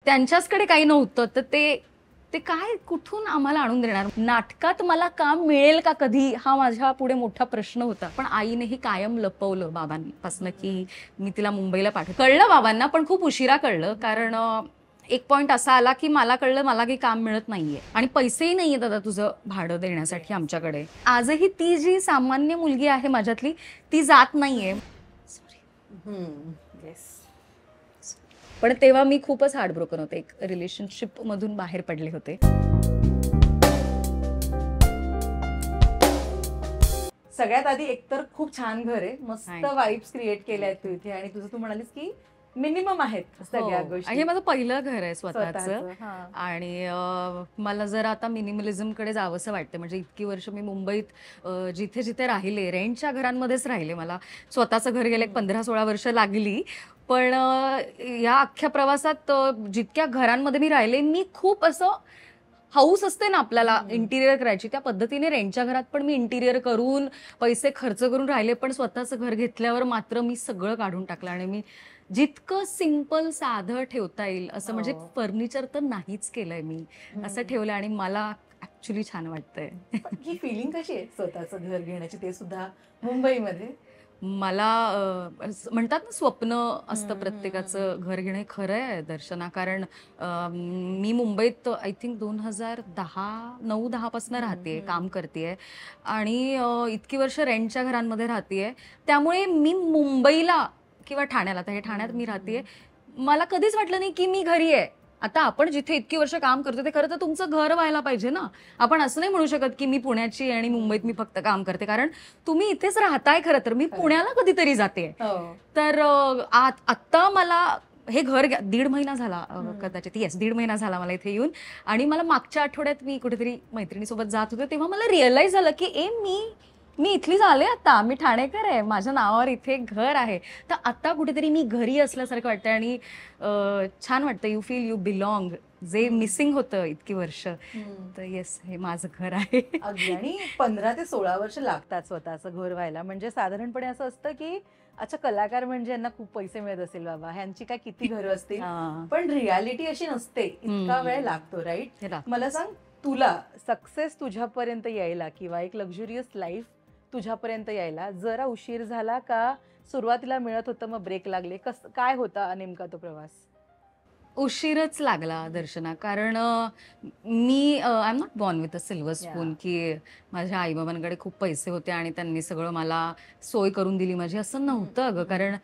त्यांच्याचकडे काही नव्हतं तर ते काय कुठून आम्हाला आणून देणार. नाटकात मला काम मिळेल का कधी हा माझ्या पुढे मोठा प्रश्न होता. पण आईनेही कायम लपवलं बाबांपासून की मी तिला मुंबईला पाठवलं. कळलं बाबांना पण खूप उशिरा कळलं. कारण एक पॉइंट असा आला की मला कळलं मला काही काम मिळत नाहीये आणि पैसेही नाहीये दादा तुझं भाडं देण्यासाठी आमच्याकडे. आजही ती जी सामान्य मुलगी आहे माझ्यातली ती जात नाहीये. पण तेव्हा मी खूपच हार्टब्रोकन होते. एक रिलेशनशिप मधून बाहेर पडले होते. सगळ्यात आधी एकतर खूप छान घर आहे, मस्त वाइब्स क्रिएट केल्या आहेत तू इथे. आणि तुझं तू म्हणालीस की मिनिमम आहेत सगळ्या गोष्टी. हे माझं पहिलं घर आहे स्वतःचं. आणि मला जर आता मिनिमलिझम कडे जावंसं वाटतं. म्हणजे इतकी वर्ष मी मुंबईत जिथे जिथे राहिले रेंटच्या घरांमध्येच राहिले. मला स्वतःचं घर गेलं 15-16 वर्ष लागली. पण या अख्ख्या प्रवासात जितक्या घरांमध्ये मी राहिले मी खूप असं हाऊस असते ना आपल्याला इंटिरियर करायची त्या पद्धतीने रेंटच्या घरात पण मी इंटिरियर करून पैसे खर्च करून राहिले. पण स्वतःचं घर घेतल्यावर मात्र मी सगळं काढून टाकलं आणि मी जितकं सिंपल साधं ठेवता येईल असं म्हणजे फर्निचर तर नाहीच केलंय मी. असं ठेवलं आणि मला ऍक्च्युली छान वाटतंय. ही फिलिंग कशी आहे स्वतःचं घर घेण्याची, ते सुद्धा मुंबईमध्ये? मला म्हणतात ना स्वप्न असतं प्रत्येकाचं घर घेणं. खरं आहे दर्शना. कारण मी मुंबईत आय थिंक 2009-10 पासून राहतेय, काम करतेय आणि इतकी वर्ष रेंटच्या घरांमध्ये राहतेय. त्यामुळे मी मुंबईला किंवा ठाण्याला, तर हे ठाण्यात मी राहतेय, मला कधीच वाटलं नाही की मी घरी आहे. आता आपण जिथे इतकी वर्ष काम करतो ते खरं तर तुमचं घर व्हायला पाहिजे ना. आपण असं नाही म्हणू शकत की मी पुण्याची आणि मुंबईत मी फक्त काम करते. कारण तुम्ही इथेच राहताय. खरं तर मी पुण्याला कधीतरी जाते. तर आत्ता मला हे घर 1.5 महिना झाला कदाचित. येस 1.5 महिना झाला मला इथे येऊन. आणि मला मागच्या आठवड्यात मी कुठेतरी मैत्रिणीसोबत जात होते तेव्हा मला रिअलाइज झालं की मी इथलीच आले. आता मी ठाणेकर आहे, माझ्या नावावर इथे घर आहे. तर आता कुठेतरी मी घरी असल्यासारखं वाटतं आणि छान वाटतं. यू फील यू बिलॉंग, जे मिसिंग होतं इतकी वर्ष. तर येस हे माझं घर आहे. आणि 15 ते 16 वर्ष लागतात स्वतःचं घर व्हायला. म्हणजे साधारणपणे असं असतं की अच्छा कलाकार म्हणजे यांना खूप पैसे मिळत असेल बाबा, ह्यांची काय किती घरं असतील. पण रियालिटी अशी नसते. इतका वेळ लागतो. राईट. मला सांग, तुला सक्सेस तुझ्यापर्यंत यायला किंवा एक लक्झुरियस लाईफ तुझ्यापर्यंत यायला जरा उशीर झाला का? सुरुवातीला मिळत होतं मग ब्रेक लागले, काय होता नेमका तो प्रवास? उशीरच लागला दर्शना. कारण मी I am not born with a silver spoon की माझ्या आईबाबांकडे खूप पैसे होते आणि त्यांनी सगळं मला सोय करून दिली माझी. असं नव्हतं अगं. कारण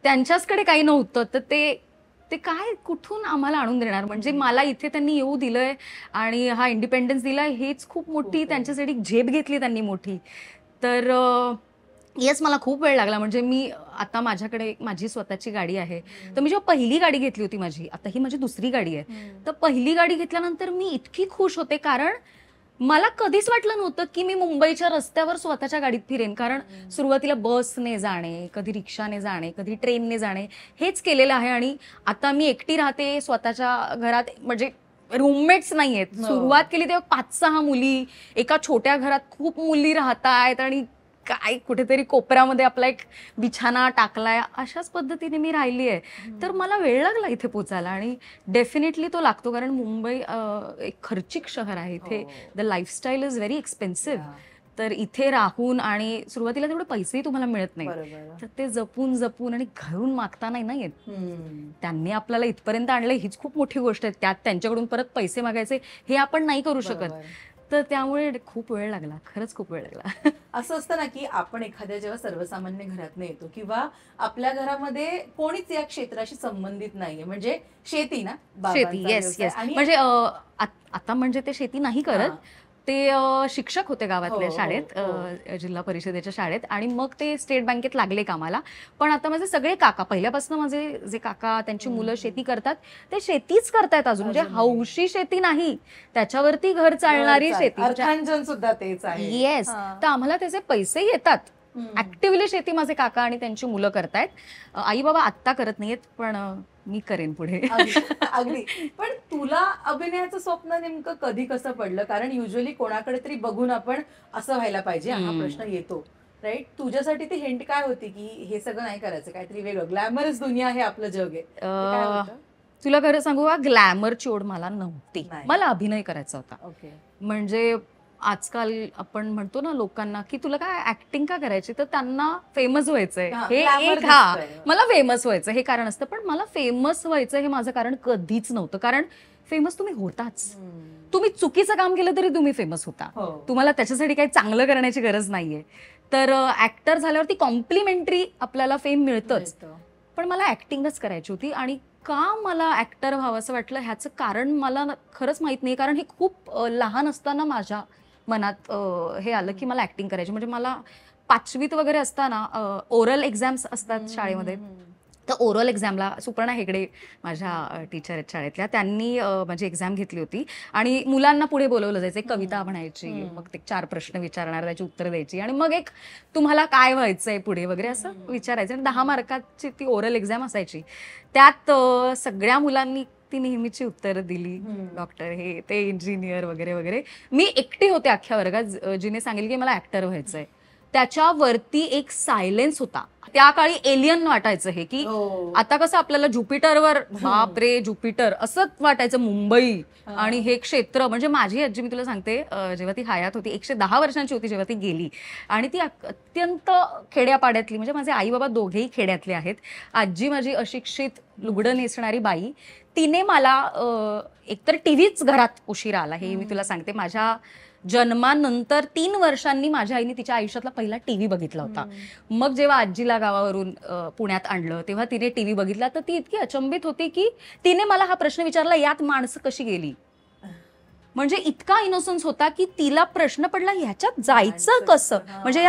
त्यांच्याचकडे काही नव्हतं तर ते काय कुठून आम्हाला आणून देणार. म्हणजे मला इथे त्यांनी येऊ दिलंय आणि हा इंडिपेंडन्स दिलाय हेच खूप मोठी त्यांच्यासाठी झेप घेतली त्यांनी मोठी. तर येस मला खूप वेळ लागला. म्हणजे मी आता माझ्याकडे माझी स्वतःची गाडी आहे. तर मी जेव्हा पहिली गाडी घेतली होती माझी, आता ही माझी दुसरी गाडी आहे, तर पहिली गाडी घेतल्यानंतर मी इतकी खुश होते. कारण मला कधीच वाटलं नव्हतं की मी मुंबईच्या रस्त्यावर स्वतःच्या गाडीत फिरेन. कारण सुरुवातीला बसने जाणे, कधी रिक्षाने जाणे, कधी ट्रेनने जाणे हेच केलेलं आहे. आणि आता मी एकटी राहते स्वतःच्या घरात. म्हणजे रूममेट्स नाहीयेत. सुरुवात केली तेव्हा 5-6 मुली एका छोट्या घरात, खूप मुली राहतायत आणि काय कुठेतरी कोपऱ्यामध्ये आपला एक बिछाना टाकलाय, अशाच पद्धतीने मी राहिली आहे. तर मला वेळ लागला इथे पोचायला आणि डेफिनेटली तो लागतो. कारण मुंबई एक खर्चिक शहर आहे. इथे the lifestyle is very expensive. तर इथे राहून आणि सुरुवातीला तेवढे पैसेही तुम्हाला मिळत नाही. तर ते जपून जपून आणि घरून मागता नाही ना येत. त्यांनी आपल्याला इथपर्यंत आणलंय हीच खूप मोठी गोष्ट आहे. त्यात त्यांच्याकडून परत पैसे मागायचे हे आपण नाही करू शकत. तर त्यामुळे खूप वेळ लागला, खरंच खूप वेळ लागला. असं असतं ना की आपण एखाद्या जेव्हा सर्वसामान्य घरातनं येतो किंवा आपल्या घरामध्ये कोणीच या क्षेत्राशी संबंधित नाहीये. म्हणजे शेती ना, शेती. Yes yes. म्हणजे आता म्हणजे ते शेती नाही करत. ते शिक्षक होते गावातल्या शाळेत, जिल्हा परिषदेच्या शाळेत. आणि मग ते स्टेट बँकेत लागले कामाला. पण आता माझे सगळे काका, पहिल्यापासून माझे जे काका त्यांची मुलं शेती करतात ते शेतीच करतायत अजून. म्हणजे हौशी शेती नाही, त्याच्यावरती घर चालणारी शेती. अर्थार्जन सुद्धा तेच आहे. येस. तर आम्हाला त्याचे पैसे येतात. ऍक्टिव्हली शेती माझे काका आणि त्यांची मुलं करतायत. आई बाबा आत्ता करत नाहीयेत, पण मी करेन पुढे. अगदी. पण तुला अभिनयाचं स्वप्न नेमकं कधी कसं पडलं? कारण युजली कोणाकडे तरी बघून आपण असं व्हायला पाहिजे हा प्रश्न येतो. राईट. तुझ्यासाठी ती हिंट काय होती की हे सगळं नाही करायचं, काहीतरी वेगळं, ग्लॅमरस दुनिया आहे, आपलं जग आहे? तुला खरं सांगू का, ग्लॅमरची ओढ मला नव्हती. नाही. मला अभिनय करायचा होता. ओके. म्हणजे आजकाल आपण म्हणतो ना लोकांना की तुला काय ऍक्टिंग का करायची, तर त्यांना फेमस व्हायचंय हा, हे glamour एक, हा दिसतंय. मला फेमस व्हायचं हे कारण असतं. पण मला फेमस व्हायचं हे माझं कारण कधीच नव्हतं. कारण फेमस तुम्ही होताच. तुम्ही चुकीचं काम केलं तरी तुम्ही फेमस होता. हो. तुम्हाला त्याच्यासाठी काही चांगलं करण्याची गरज नाहीये. तर ऍक्टर झाल्यावरती कॉम्प्लिमेंटरी आपल्याला फेम मिळतंच. पण मला ऍक्टिंगच करायची होती. आणि का मला ऍक्टर व्हावं असं वाटलं ह्याचं कारण मला खरंच माहित नाही. कारण हे खूप लहान असताना माझ्या मनात हे आलं की मला ऍक्टिंग करायची. म्हणजे मला 5वीत वगैरे असताना ओरल एक्झाम्स असतात शाळेमध्ये. तर ओरल एक्झामला सुपर्णा हेगडे माझ्या टीचर आहेत शाळेतल्या, त्यांनी माझी एक्झाम घेतली होती आणि मुलांना पुढे बोलवलं जायचं. एक कविता म्हणायची, मग ते 4 प्रश्न विचारणार, त्याची उत्तर द्यायची आणि मग एक तुम्हाला काय व्हायचंय पुढे वगैरे असं विचारायचं. आणि 10 मार्काची ती ओरल एक्झाम असायची. त्यात सगळ्या मुलांनी ती नेहमीची उत्तर दिली, डॉक्टर, हे ते इंजिनियर वगैरे वगैरे. मी एकटी होते अख्ख्या वर्गात जिने सांगितलं की मला ऍक्टर व्हायचंय. त्याच्यावरती एक सायलेन्स होता. त्या काळी एलियन वाटायचं हे, की आता कसं आपल्याला ज्युपिटरवर बापरे ज्युपिटर असं वाटायचं, मुंबई आणि हे क्षेत्र. म्हणजे माझी आजी, मी तुला सांगते, जेव्हा ती हयात होती, 110 वर्षांची होती जेव्हा ती गेली, आणि ती अत्यंत खेड्यापाड्यातली, म्हणजे माझे आई बाबा दोघेही खेड्यातले आहेत. आजी माझी अशिक्षित लुगडं नेसणारी बाई, तिने मला एकतर टीव्हीच घरात उशिरा आला, हे मी तुला सांगते. माझ्या जन्मानंतर 3 वर्षांनी माझ्या आईने तिच्या आयुष्यातला पहिला टीव्ही बघितला होता. मग जेव्हा आजीला गावावरून पुण्यात आणलं तेव्हा तिने टीव्ही बघितला. तर ती इतकी अचंबित होती की तिने मला हा प्रश्न विचारला, यात माणसं कशी गेली. म्हणजे इतका इनोसन्स होता की तिला प्रश्न पडला, ह्याच्यात जायचं कसं, म्हणजे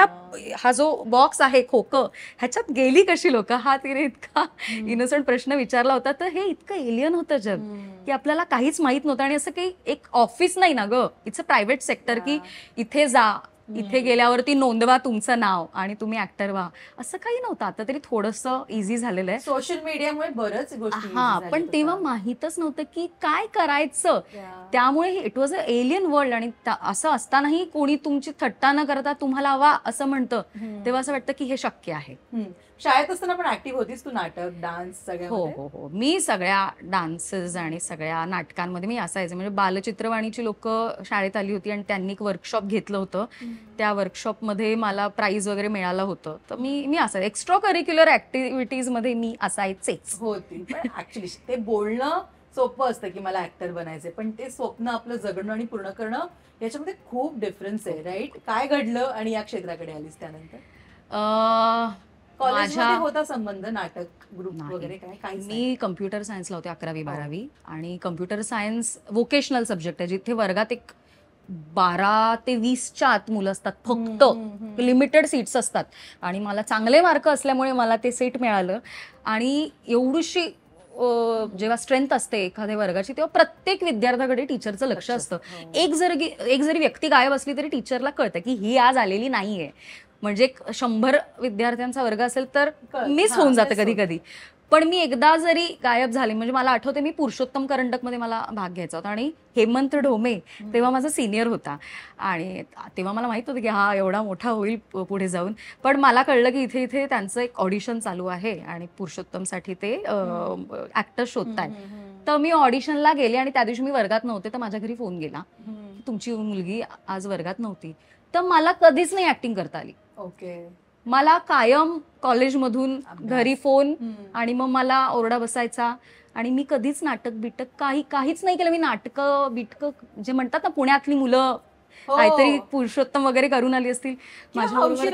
हा जो बॉक्स आहे खोकं, ह्याच्यात गेली कशी लोक. हा तिने इतका इनोसंट प्रश्न विचारला होता. तर हे इतकं एलियन होतं जग की आपल्याला काहीच माहित नव्हतं. आणि असं काही एक ऑफिस नाही ना ग, इट्स अ प्रायव्हेट सेक्टर, की इथे जा, इथे गेल्यावरती नोंदवा तुमचं नाव आणि तुम्ही ऍक्टर व्हा, असं काही नव्हतं. आता तरी थोडंसं इझी झालेलं आहे सोशल मीडियामुळे बरंच गोष्टी. हा, पण तेव्हा माहीतच नव्हतं की काय करायचं. त्यामुळे it was a alien world. आणि असं असतानाही कोणी तुमची थट्टा न करता तुम्हाला वा असं म्हणतं, तेव्हा असं वाटतं की हे शक्य आहे. शाळेत असताना पण ऍक्टिव्ह होतीस तू, नाटक, डान्स सगळ्या? हो हो हो, मी सगळ्या डान्सेस आणि सगळ्या नाटकांमध्ये मी असायचे. म्हणजे बालचित्रवाणीची लोक शाळेत आली होती आणि त्यांनी एक वर्कशॉप घेतलं होतं. त्या वर्कशॉपमध्ये मला प्राइज वगैरे मिळालं होतं. तर मी असायचे. एक्स्ट्रा करिक्युलर ऍक्टिव्हिटीज मध्ये मी असायचेच होती. पण ऍक्च्युली ते बोलणं सोपं असतं की मला ऍक्टर बनायचंय, पण ते स्वप्न आपलं जगणं आणि पूर्ण करणं याच्यामध्ये खूप डिफरन्स आहे, राईट? काय घडलं आणि या क्षेत्राकडे आलीस त्यानंतर? कॉलेजमध्ये होता संबंध, नाटक ग्रुप वगैरे काय? मी कम्प्युटर सायन्सला होते 11वी 12वी. आणि कम्प्युटर सायन्स व्होकेशनल सब्जेक्ट आहे, जिथे वर्गात एक 12 ते 20च्या आत मुलं असतात फक्त. लिमिटेड सीट्स असतात. आणि मला चांगले मार्क असल्यामुळे मला ते सीट मिळालं. आणि एवढीशी जेव्हा स्ट्रेंथ असते एखाद्या वर्गाची, तेव्हा प्रत्येक विद्यार्थ्याकडे टीचरचं लक्ष असतं. एक जरी व्यक्ती गायब असली तरी टीचरला कळतं की ही आज आलेली नाहीये. म्हणजे 100 विद्यार्थ्यांचा वर्ग असेल तर मिस होऊन जातं कधी कधी. पण मी एकदा जरी गायब झाले, म्हणजे मला आठवते मी पुरुषोत्तम करंडकमध्ये मला भाग घ्यायचा होता आणि हेमंत ढोमे तेव्हा माझा सिनियर होता. आणि तेव्हा मला माहित होतं की हा एवढा मोठा होईल पुढे जाऊन. पण मला कळलं की इथे त्यांचं एक ऑडिशन चालू आहे आणि पुरुषोत्तमसाठी ते ऍक्टर शोधताय. तर मी ऑडिशनला गेले आणि त्या दिवशी मी वर्गात नव्हते. तर माझ्या घरी फोन गेला, तुमची मुलगी आज वर्गात नव्हती. तर मला कधीच नाही ऍक्टिंग करता आली. ओके. मला कायम कॉलेजमधून घरी फोन आणि मग मला ओरडा बसायचा. आणि मी कधीच नाटक बिटक काहीच नाही केलं. मी नाटकं बिटकं जे म्हणतात ना पुण्यातली मुलं काहीतरी पुरुषोत्तम वगैरे करून आली असतील माझ्याबरोबर,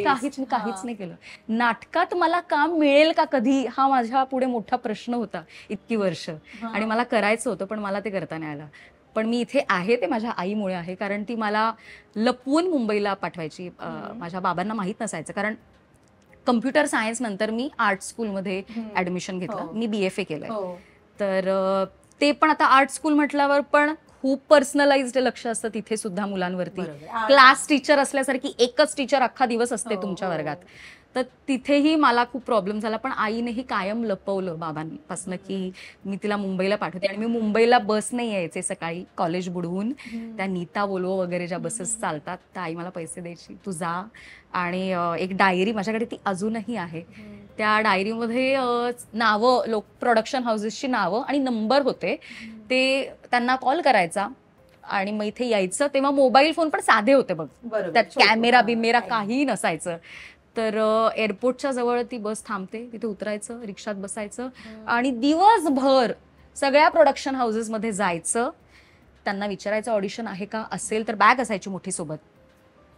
काहीच नाही केलं. नाटकात मला काम मिळेल का कधी, हा माझ्या पुढे मोठा प्रश्न होता इतकी वर्ष. आणि मला करायचं होतं पण मला ते करता नाही आलं. पण मी इथे आहे ते माझ्या आईमुळे आहे. कारण ती मला लपवून मुंबईला पाठवायची. माझ्या बाबांना माहीत नसायचं. कारण कम्प्युटर सायन्स नंतर मी आर्ट स्कूलमध्ये ऍडमिशन घेतलं. मी BFA केलंय. तर ते पण आता आर्ट स्कूल म्हटल्यावर पण खूप पर्सनलाइज्ड लक्ष असतं तिथे सुद्धा मुलांवरती. क्लास टीचर असल्यासारखी एकच टीचर अख्खा दिवस असते तुमच्या वर्गात. तर तिथेही मला खूप प्रॉब्लेम झाला, पण आईनेही कायम लपवलं बाबांपासनं की मी तिला मुंबईला पाठवते. आणि मी मुंबईला बसने यायचे सकाळी कॉलेज बुडवून, त्या नीता वोल्वो वगैरे ज्या बसेस चालतात, त्या आई मला पैसे द्यायची, तू जा. आणि एक डायरी माझ्याकडे, ती अजूनही आहे. त्या डायरीमध्ये नावं, प्रोडक्शन हाऊसेसची नावं आणि नंबर होते, ते त्यांना कॉल करायचा आणि मग इथे यायचं. तेव्हा मोबाईल फोन पण साधे होते बघ, त्यात कॅमेरा बिमेरा काहीही नसायचं. तर एअरपोर्टच्या जवळ ती बस थांबते, तिथे उतरायचं, रिक्षात बसायचं आणि दिवसभर सगळ्या प्रोडक्शन हाऊसेसमध्ये जायचं. त्यांना विचारायचं ऑडिशन आहे का, असेल तर बॅग असायची मोठी सोबत,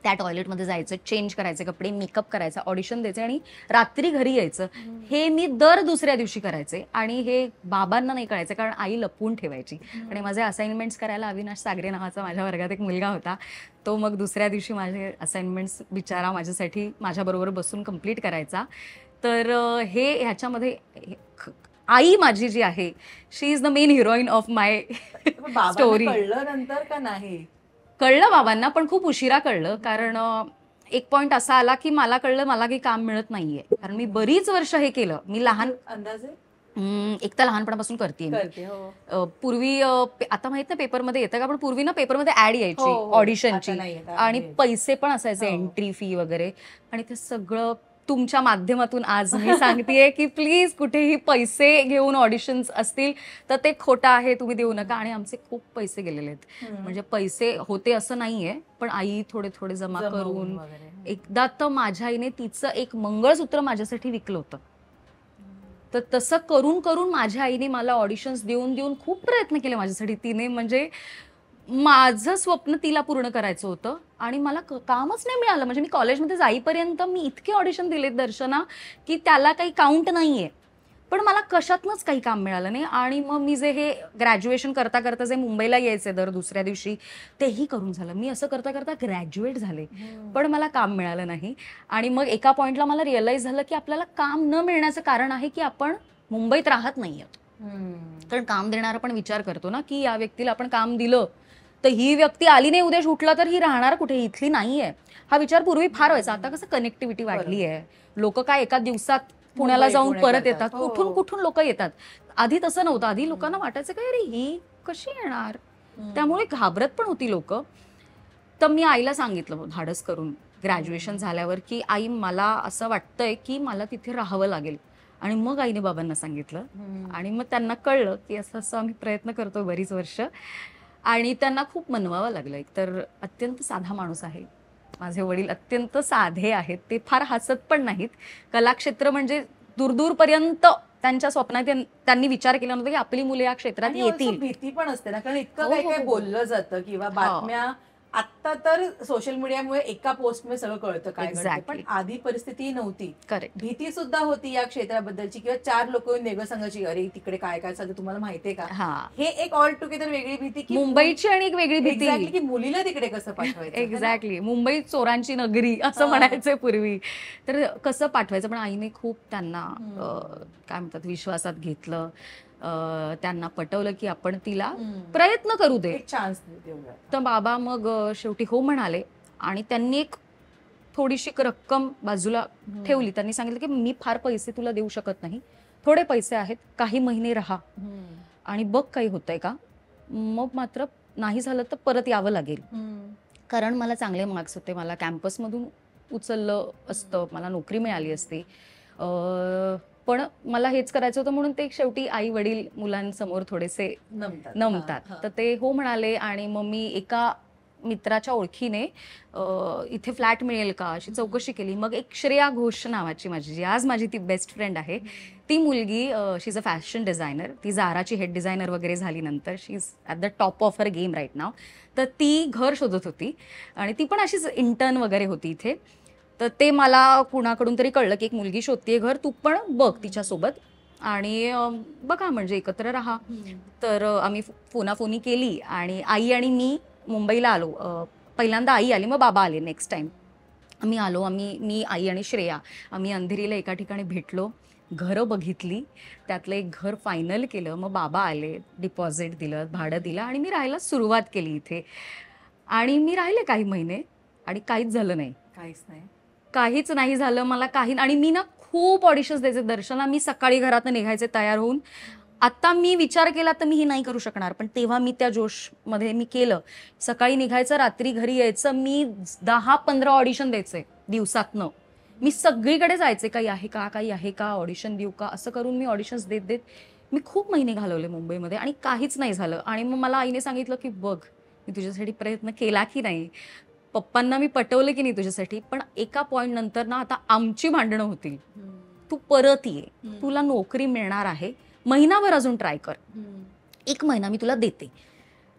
त्या टॉयलेटमध्ये जायचं, चेंज करायचे कपडे, मेकअप करायचा, ऑडिशन द्यायचे आणि रात्री घरी यायचं. हे मी दर दुसऱ्या दिवशी करायचे आणि हे बाबांना नाही कळायचं, कारण आई लपवून ठेवायची. आणि माझे असाइनमेंट्स करायला अविनाश सागरे नावाचा माझ्या वर्गात एक मुलगा होता, तो मग दुसऱ्या दिवशी माझे असाइनमेंट्स बिचारा माझ्यासाठी माझ्याबरोबर बसून कंप्लीट करायचा. तर हे ह्याच्यामध्ये आई माझी जी आहे, she is the main heroine of my story. कळलं नंतर का नाही? कळलं बाबांना, पण खूप उशिरा कळलं. कारण एक पॉइंट असा आला की मला कळलं मला काही काम मिळत नाहीये, कारण मी बरीच वर्ष हे केलं. मी लहान, अंदाजे एक तर लहानपणापासून करते. पूर्वी आता माहित नाही पेपरमध्ये येतं का, पण पूर्वी ना पेपरमध्ये ऍड यायची ऑडिशनची आणि पैसे पण असायचे, एंट्री फी वगैरे. आणि ते सगळं तुमच्या माध्यमातून आज मी सांगतेय की प्लीज कुठेही पैसे घेऊन ऑडिशन्स असतील तर ते खोटं आहे, तुम्ही देऊ नका. आणि आमचे खूप पैसे गेलेले आहेत, म्हणजे पैसे होते असं नाहीये, पण आई थोडे थोडे जमा करून. एकदा तर माझ्या आईने तिचं एक मंगळसूत्र माझ्यासाठी विकलं होतं. तर तसं करून करून माझ्या आईने मला ऑडिशन्स देऊन देऊन खूप प्रयत्न केले माझ्यासाठी. तिने म्हणजे माझं स्वप्न तिला पूर्ण करायचं होतं आणि मला कामच नाही मिळालं. म्हणजे मी कॉलेजमध्ये जाईपर्यंत मी इतके ऑडिशन दिले दर्शना की त्याला काही काउंट नाहीये, पण मला कशातनंच काही काम मिळालं नाही. आणि मग मी जे हे ग्रॅज्युएशन करता करता जे मुंबईला यायचे दर दुसऱ्या दिवशी, तेही करून झालं. मी असं करता करता ग्रॅज्युएट झाले, पण मला काम मिळालं नाही. आणि मग एका पॉइंटला मला रिअलाइज झालं की आपल्याला काम न मिळण्याचं कारण आहे की आपण मुंबईत राहत नाहीये. कारण काम देणारा पण विचार करतो ना की या व्यक्तीला आपण काम दिलं तर ही व्यक्ती आली नाही उद्या शूटला तर ही राहणार कुठे, इथली नाहीये. हा विचार पूर्वी फार व्हायचा. आता कसं कनेक्टिव्हिटी वाढली आहे, लोक काय एका दिवसात पुण्याला जाऊन परत येतात, कुठून कुठून लोक येतात. आधी तसं नव्हतं. आधी लोकांना वाटायचं काय, अरे ही कशी येणार, त्यामुळे घाबरत पण होती लोक. तर मी आईला सांगितलं धाडस करून ग्रॅज्युएशन झाल्यावर की आई मला असं वाटतंय की मला तिथे राहावं लागेल. आणि मग आईने बाबांना सांगितलं आणि मग त्यांना कळलं की असं असं आम्ही प्रयत्न करतोय बरीच वर्ष. आणि त्यांना खूप मनवावं लागलं. एकतर अत्यंत साधा माणूस आहे माझे वडील, अत्यंत साधे आहेत, ते फार हसत पण नाहीत. कलाक्षेत्र म्हणजे दूरदूरपर्यंत त्यांच्या स्वप्नात त्यांनी विचार केला नव्हता की आपली मुले या क्षेत्रात येतील. भीती पण असते ना, कारण इतकं काही काही बोललं जातं किंवा बातम्या. आता तर सोशल मीडियामुळे एका पोस्टमुळे सगळं कळतं काय घडतं, पण आधी परिस्थिती नव्हती. भीती सुद्धा होती या क्षेत्राबद्दलची, किंवा चार लोक वेगळं सांगायची, अरे तिकडे काय काय चालतं तुम्हाला माहितीये का. हे एक ऑल टुगेदर वेगळी भीती की मुंबईची, आणि एक वेगळी भीती की मुलीला तिकडे कसं पाठवायचं. एक्झॅक्टली, मुंबई चोरांची नगरी असं म्हणायचंय पूर्वी, तर कसं पाठवायचं. पण आईने खूप त्यांना काय म्हणतात विश्वासात घेतलं, त्यांना पटवलं की आपण तिला प्रयत्न करू दे, चान्स देऊया. तर बाबा मग शेवटी हो म्हणाले. आणि त्यांनी एक थोडीशी रक्कम बाजूला ठेवली. त्यांनी सांगितलं की मी फार पैसे तुला देऊ शकत नाही, थोडे पैसे आहेत, काही महिने राहा आणि बघ काही होतंय का, मग मात्र नाही झालं तर परत यावं लागेल. कारण मला चांगले मार्क्स होते, मला कॅम्पसमधून उचललं असतं, मला नोकरी मिळाली असती, पण मला हेच करायचं होतं. म्हणून ते शेवटी आई वडील मुलांसमोर थोडेसे नमतात. तर ते हो म्हणाले. आणि मग मी एका मित्राच्या ओळखीने इथे फ्लॅट मिळेल का अशी चौकशी केली. मग एक श्रेया घोष नावाची माझी, जी आज माझी ती बेस्ट फ्रेंड आहे, ती मुलगी, she is a fashion designer, ती झाराची हेड डिझायनर वगैरे झाली नंतर, she is at the top of her game right now. तर ती घर शोधत होती आणि ती पण अशीच इंटर्न वगैरे होती इथे. तर ते मला कुणाकडून तरी कळलं की एक मुलगी शोधतीये घर, तू पण बघ तिच्यासोबत आणि बघा म्हणजे एकत्र राहा. तर आम्ही फोनाफोनी केली आणि आई आणि मी मुंबईला आलो. पहिल्यांदा आई आली, मग बाबा आले नेक्स्ट टाइम. आम्ही आलो, मी आई आणि श्रेया आम्ही अंधेरीला एका ठिकाणी भेटलो, घरं बघितली, त्यातलं एक घर फायनल केलं. मग बाबा आले, डिपॉझिट दिलं, भाडं दिलं आणि मी राहायला सुरुवात केली इथे. आणि मी राहिले काही महिने आणि काहीच झालं नाही. काहीच नाही. काहीच नाही झालं मला आणि मी ना खूप ऑडिशन्स द्यायचे दर्शना. मी सकाळी घरातनं निघायचे तयार होऊन. आता मी विचार केला तर मी हे नाही करू शकणार, पण तेव्हा मी त्या जोशमध्ये मी केलं. सकाळी निघायचं, रात्री घरी यायचं. मी 10-15 ऑडिशन द्यायचे दिवसातनं. मी सगळीकडे जायचे, काही आहे का, ऑडिशन देऊ का, असं करून मी ऑडिशन्स देत देत मी खूप महिने घालवले मुंबईमध्ये आणि काहीच नाही झालं. आणि मग मला आईने सांगितलं की बघ, मी तुझ्यासाठी प्रयत्न केला की नाही, पप्पांना मी पटवलं की नाही तुझ्यासाठी, पण एका पॉइंट नंतर ना आता आमची भांडणं होतील. तू परत ये, तुला नोकरी मिळणार आहे, महिनाभर अजून ट्राय कर, 1 महिना मी तुला देते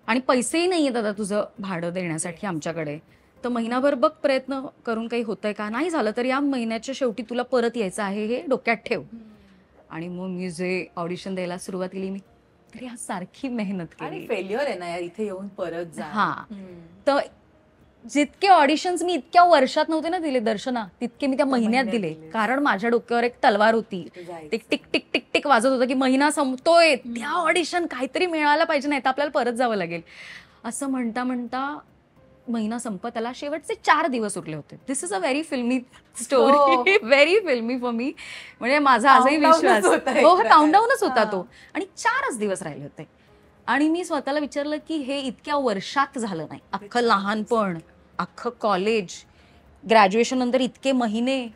आणि पैसेही नाही आहेत आता तुझं भाडं देण्यासाठी आमच्याकडे, तर महिनाभर बघ प्रयत्न करून काही होतंय का, नाही झालं तर या महिन्याच्या शेवटी तुला परत यायचं आहे, हे डोक्यात ठेव. आणि मग मी जे ऑडिशन द्यायला सुरुवात केली, मी तरी सारखी मेहनत आणि केली. फेल्युअर आहे ना यार, इथे येऊन परत जा. हा, तर जितके ऑडिशन्स मी इतक्या वर्षात नव्हते ना दिले दर्शना, तितके मी त्या महिन्यात दिले. कारण माझ्या डोक्यावर एक तलवार होती, ते टिक टिक टिक टिक वाजत होतं की महिना संपतोय, त्या ऑडिशन काहीतरी मिळायला पाहिजे, नाही तर आपल्याला परत जावं लागेल. असं म्हणता म्हणता महिना संपत आला. शेवटचे 4 दिवस उरले होते. दिस इज अ व्हेरी फिल्मी स्टोरी, व्हेरी फिल्मी फॉर मी. म्हणजे माझा आजही विश्वास, हो, काउंटडाऊनच होता तो. आणि 4च दिवस राहिले होते आणि मी स्वतःला विचारलं की हे इतक्या वर्षात झालं नाही. अख्खं लहानपण, अख्खं कॉलेज, ग्रॅज्युएशन नंतर इतके महिने,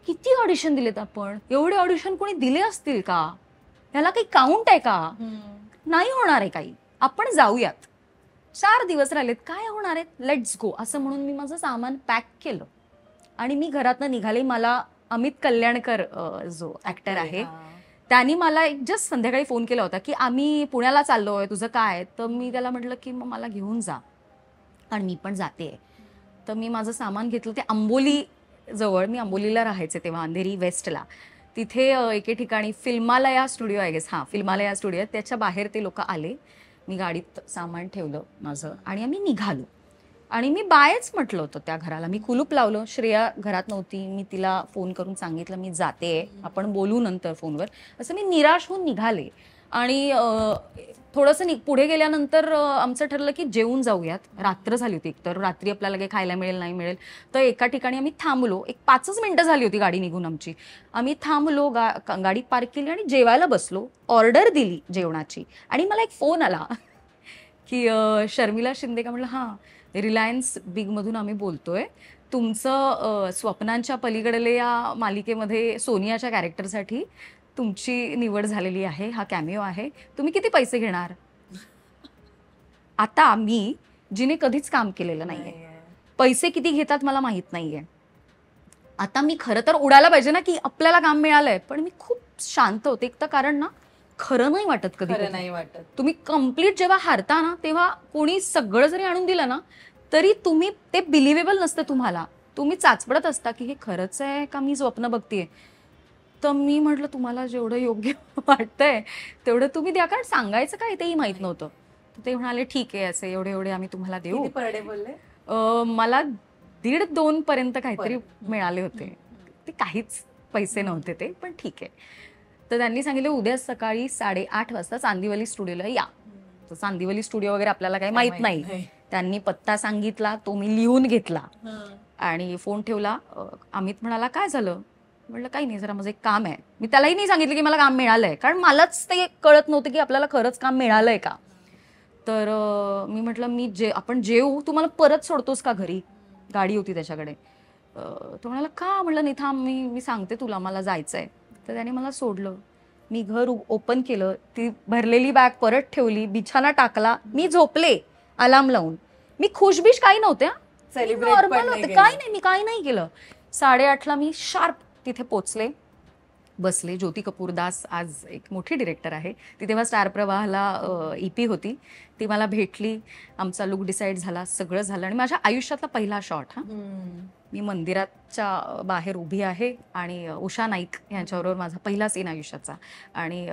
किती ऑडिशन दिलेत आपण, एवढे ऑडिशन कोणी दिले असतील का, ह्याला काही काउंट आहे का, नाही होणार आहे काही, आपण जाऊयात, 4 दिवस राहिलेत, काय होणार आहेत, लेट्स गो, असं म्हणून मी माझं सामान पॅक केलं आणि मी घरातनं निघाले. मला अमित कल्याणकर जो ऍक्टर आहे त्यांनी मला एक जस्ट संध्याकाळी फोन केला होता की आम्ही पुण्याला चाललोय, तुझं काय. तर मी त्याला म्हटलं की मग मला घेऊन जा आणि मी पण जाते. तर मी माझं सामान घेतलं. ते आंबोली जवळ, मी आंबोलीला राहायचे तेव्हा, अंधेरी वेस्टला, तिथे एके ठिकाणी फिल्मालया स्टुडिओ आहे गेस, हां फिल्मालया स्टुडिओ, त्याच्या बाहेर ते लोक आले. मी गाडीत सामान ठेवलं माझं आणि आम्ही निघालो. आणि मी बायच म्हटलं होतं त्या घराला, मी कुलूप लावलं. श्रेया घरात नव्हती, मी तिला फोन करून सांगितलं मी जाते, आपण बोलू नंतर फोनवर, असं मी निराश होऊन निघाले. आणि थोडंसं पुढे गेल्यानंतर आमचं ठरलं की जेवून जाऊयात. रात्र झाली होती, एकतर रात्री आपल्याला काही खायला मिळेल नाही मिळेल. तर एका ठिकाणी आम्ही थांबलो, एक 5च मिनिटं झाली होती गाडी निघून आमची. आम्ही थांबलो, गाडी पार्क केली आणि जेवायला बसलो. ऑर्डर दिली जेवणाची आणि मला एक फोन आला की शर्मिला शिंदे का. म्हटलं हां, रिलायन्स बिगमधून आम्ही बोलतोय, तुमचं स्वप्नांच्या पलीकडले या मालिकेमध्ये सोनियाच्या कॅरेक्टरसाठी तुमची निवड झालेली आहे, हा कॅमिओ आहे, तुम्ही किती पैसे घेणार. आता मी जिने कधीच काम केलेलं नाहीये, पैसे किती घेतात मला माहित नाहीये. आता मी खरं तर उडायला पाहिजे ना की आपल्याला काम मिळालंय, पण मी खूप शांत होते. एक तर कारण ना खरं नाही वाटत, कधी नाही वाटत. तुम्ही कम्प्लीट जेव्हा हारता ना, तेव्हा कोणी सगळं जरी आणून दिलं ना, तरी तुम्ही ते बिलिव्हेबल नसतं तुम्हाला. तुम्ही चाचपडत असता की हे खरंच आहे का मी स्वप्न बघतीये. तर मी म्हटलं तुम्हाला जेवढं योग्य वाटतंय तेवढं तुम्ही द्या, कारण सांगायचं काय तेही माहित नव्हतं. ते म्हणाले ठीक आहे, असे एवढे एवढे आम्ही तुम्हाला देऊ. पर डे बोलले? मला 1.5-2 पर्यंत काहीतरी मिळाले होते. ते काहीच पैसे नव्हते ते, पण ठीक आहे. तर त्यांनी सांगितलं उद्या सकाळी 8:30 वाजता चांदिवली स्टुडिओला या. तर चांदिवली स्टुडिओ वगैरे आपल्याला काही माहित नाही. त्यांनी पत्ता सांगितला, तो मी लिहून घेतला आणि फोन ठेवला. अमित म्हणाला काय झालं. म्हटलं काही नाही, जरा माझं एक काम आहे. मी त्यालाही नाही सांगितलं की मला काम मिळालंय, कारण मलाच ते कळत नव्हतं की आपल्याला खरंच काम मिळालंय का. तर मी म्हटलं आपण जेवू, तू मला परत सोडतोस का घरी, गाडी होती त्याच्याकडे. तो म्हणाला का. म्हटलं नाही थांब, मी सांगते तुला, मला जायचंय. तर त्याने मला सोडलं. मी घर ओपन केलं, ती भरलेली बॅग परत ठेवली, बिछाना टाकला, मी झोपले अलार्म लावून. मी खुशबिश काही नव्हत्या, नॉर्मल होते, काही नाही, मी काही नाही केलं. 8:30ला मी शार्प तिथे पोचले, बसले. ज्योती कपूर दास आज एक मोठी डिरेक्टर आहे, ती तेव्हा स्टार प्रवाहाला EP होती, ती मला भेटली. आमचा लुक डिसाईड झाला, सगळं झालं. आणि माझ्या आयुष्यातला पहिला शॉट, हा मी मंदिराच्या बाहेर उभी आहे आणि उषा नाईक यांच्याबरोबर माझा पहिला सीन आयुष्याचा. आणि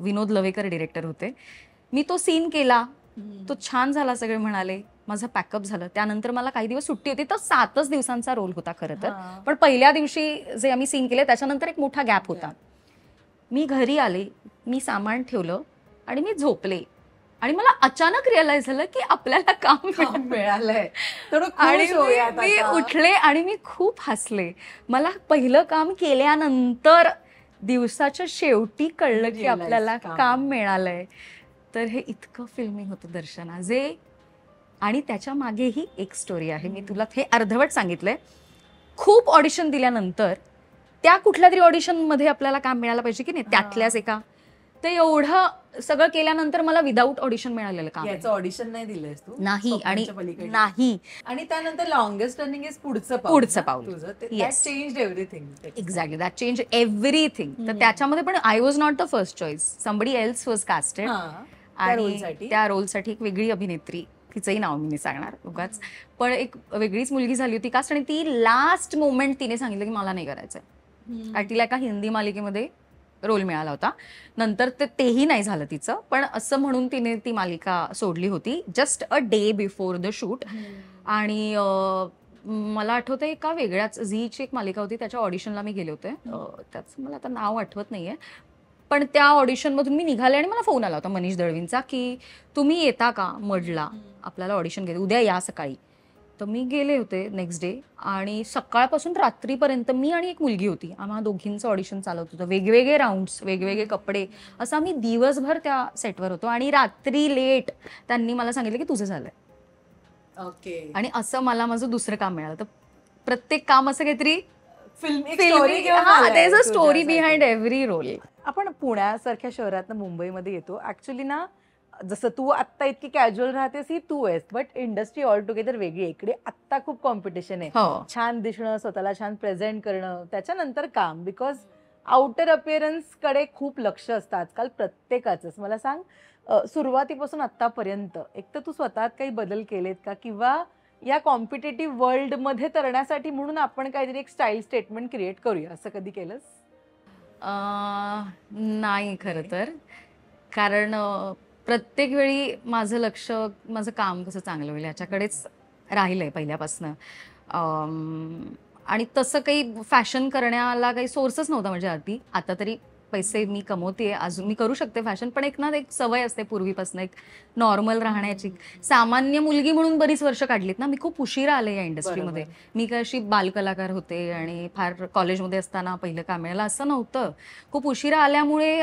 विनोद लवेकर डिरेक्टर होते. मी तो सीन केला, तो छान झाला, सगळे म्हणाले. माझं पॅकअप झालं. त्यानंतर मला काही दिवस सुट्टी होती, तर 7च दिवसांचा रोल होता खरं तर. पण पहिल्या दिवशी जे आम्ही सीन केले त्याच्यानंतर एक मोठा गॅप होता. मी घरी आले, मी सामान ठेवलं आणि मी झोपले. आणि मला अचानक रिअलाइज झालं की आपल्याला काम मिळालंय. आणि मी उठले आणि मी खूप हसले. मला पहिलं काम केल्यानंतर दिवसाच्या शेवटी कळलं की आपल्याला काम मिळालंय. तर हे इतकं फिल्मिंग होतं दर्शना. जे आणि त्याच्या मागेही एक स्टोरी आहे. मी तुला हे अर्धवट सांगितलंय. खूप ऑडिशन दिल्यानंतर त्या कुठल्या तरी ऑडिशनमध्ये आपल्याला काम मिळालं पाहिजे की नाही, त्यातल्याच एका. तर एवढं सगळं केल्यानंतर मला विदाऊट ऑडिशन मिळालेलं काम. याचं ऑडिशन नाही दिलंयस तू? नाही. आणि नाही. आणि त्यानंतर लॉंगेस्ट रनिंग इज पुढचं पाऊल तुझं. That changed everything. Exactly, that change everything. तर त्याच्यामध्ये पण I was not the first choice. Somebody else was casted. आणि त्या रोलसाठी एक वेगळी अभिनेत्री, तिचंही नाव मी नाही सांगणार उगाच, पण एक वेगळीच मुलगी झाली होती कास्ट. आणि ती लास्ट मोमेंट तिने सांगितलं की मला नाही करायचंय. आणि तिला एका हिंदी मालिकेमध्ये रोल मिळाला होता. नंतर तेही नाही झालं तिचं. पण असं म्हणून तिने ती मालिका सोडली होती just a day before the shoot. आणि मला आठवतंय एका वेगळ्याच झीची एक मालिका होती, त्याच्या ऑडिशनला मी गेले होते. त्याचं मला आता नाव आठवत नाहीये. पण त्या ऑडिशनमधून मी निघाले आणि मला फोन आला होता मनीष दळवींचा की तुम्ही येता का मडला, आपल्याला ऑडिशन घ्यायचं, उद्या या सकाळी. तर मी गेले होते नेक्स्ट डे. आणि सकाळपासून रात्रीपर्यंत मी आणि एक मुलगी होती, आम्हा दोघींचं ऑडिशन चालत होतं. वेगवेगळे राऊंड्स, वेगवेगळे कपडे, असं आम्ही दिवसभर त्या सेटवर होतो. आणि रात्री लेट त्यांनी मला सांगितलं की तुझं झालंय. ओके. आणि असं मला माझं दुसरं काम मिळालं. तर प्रत्येक काम असं काहीतरी स्टोरी बिहाइंड एव्हरी रोल. आपण पुण्यासारख्या शहरात मुंबईमध्ये येतो. ऍक्च्युली ना, जसं तू आत्ता इतकी कॅज्युअल राहतेस ही तू आहेस, बट इंडस्ट्री ऑल टुगेदर वेगळी. इकडे आत्ता खूप कॉम्पिटिशन आहे. छान दिसणं, स्वतःला छान प्रेझेंट करणं, त्याच्यानंतर काम. बिकॉज आउटर अपिअरन्स कडे खूप लक्ष असतं आजकाल प्रत्येकाचंच. मला सांग, सुरुवातीपासून आत्तापर्यंत एक तर तू स्वतःत काही बदल केलेत का, किंवा या कॉम्पिटेटिव्ह वर्ल्ड मध्ये तरण्यासाठी म्हणून आपण काहीतरी एक स्टाईल स्टेटमेंट क्रिएट करूया, असं कधी केलंस? नाही खरं तर. कारण प्रत्येक वेळी माझं लक्ष, माझं काम कसं चांगलं होईल याच्याकडेच राहिलंय पहिल्यापासनं. आणि तसं काही फॅशन करण्याला काही सोर्सच नव्हता म्हणजे आधी. आता तरी पैसे मी कमवते, अजून मी करू शकते फॅशन, पण एक ना एक सवय असते पूर्वीपासून एक नॉर्मल राहण्याची. सामान्य मुलगी म्हणून बरीच वर्ष काढलीत ना. मी खूप उशिरा आले या इंडस्ट्रीमध्ये. मी काय अशी बालकलाकार होते आणि फार कॉलेजमध्ये असताना पहिलं काम मिळालं असं नव्हतं. खूप उशिरा आल्यामुळे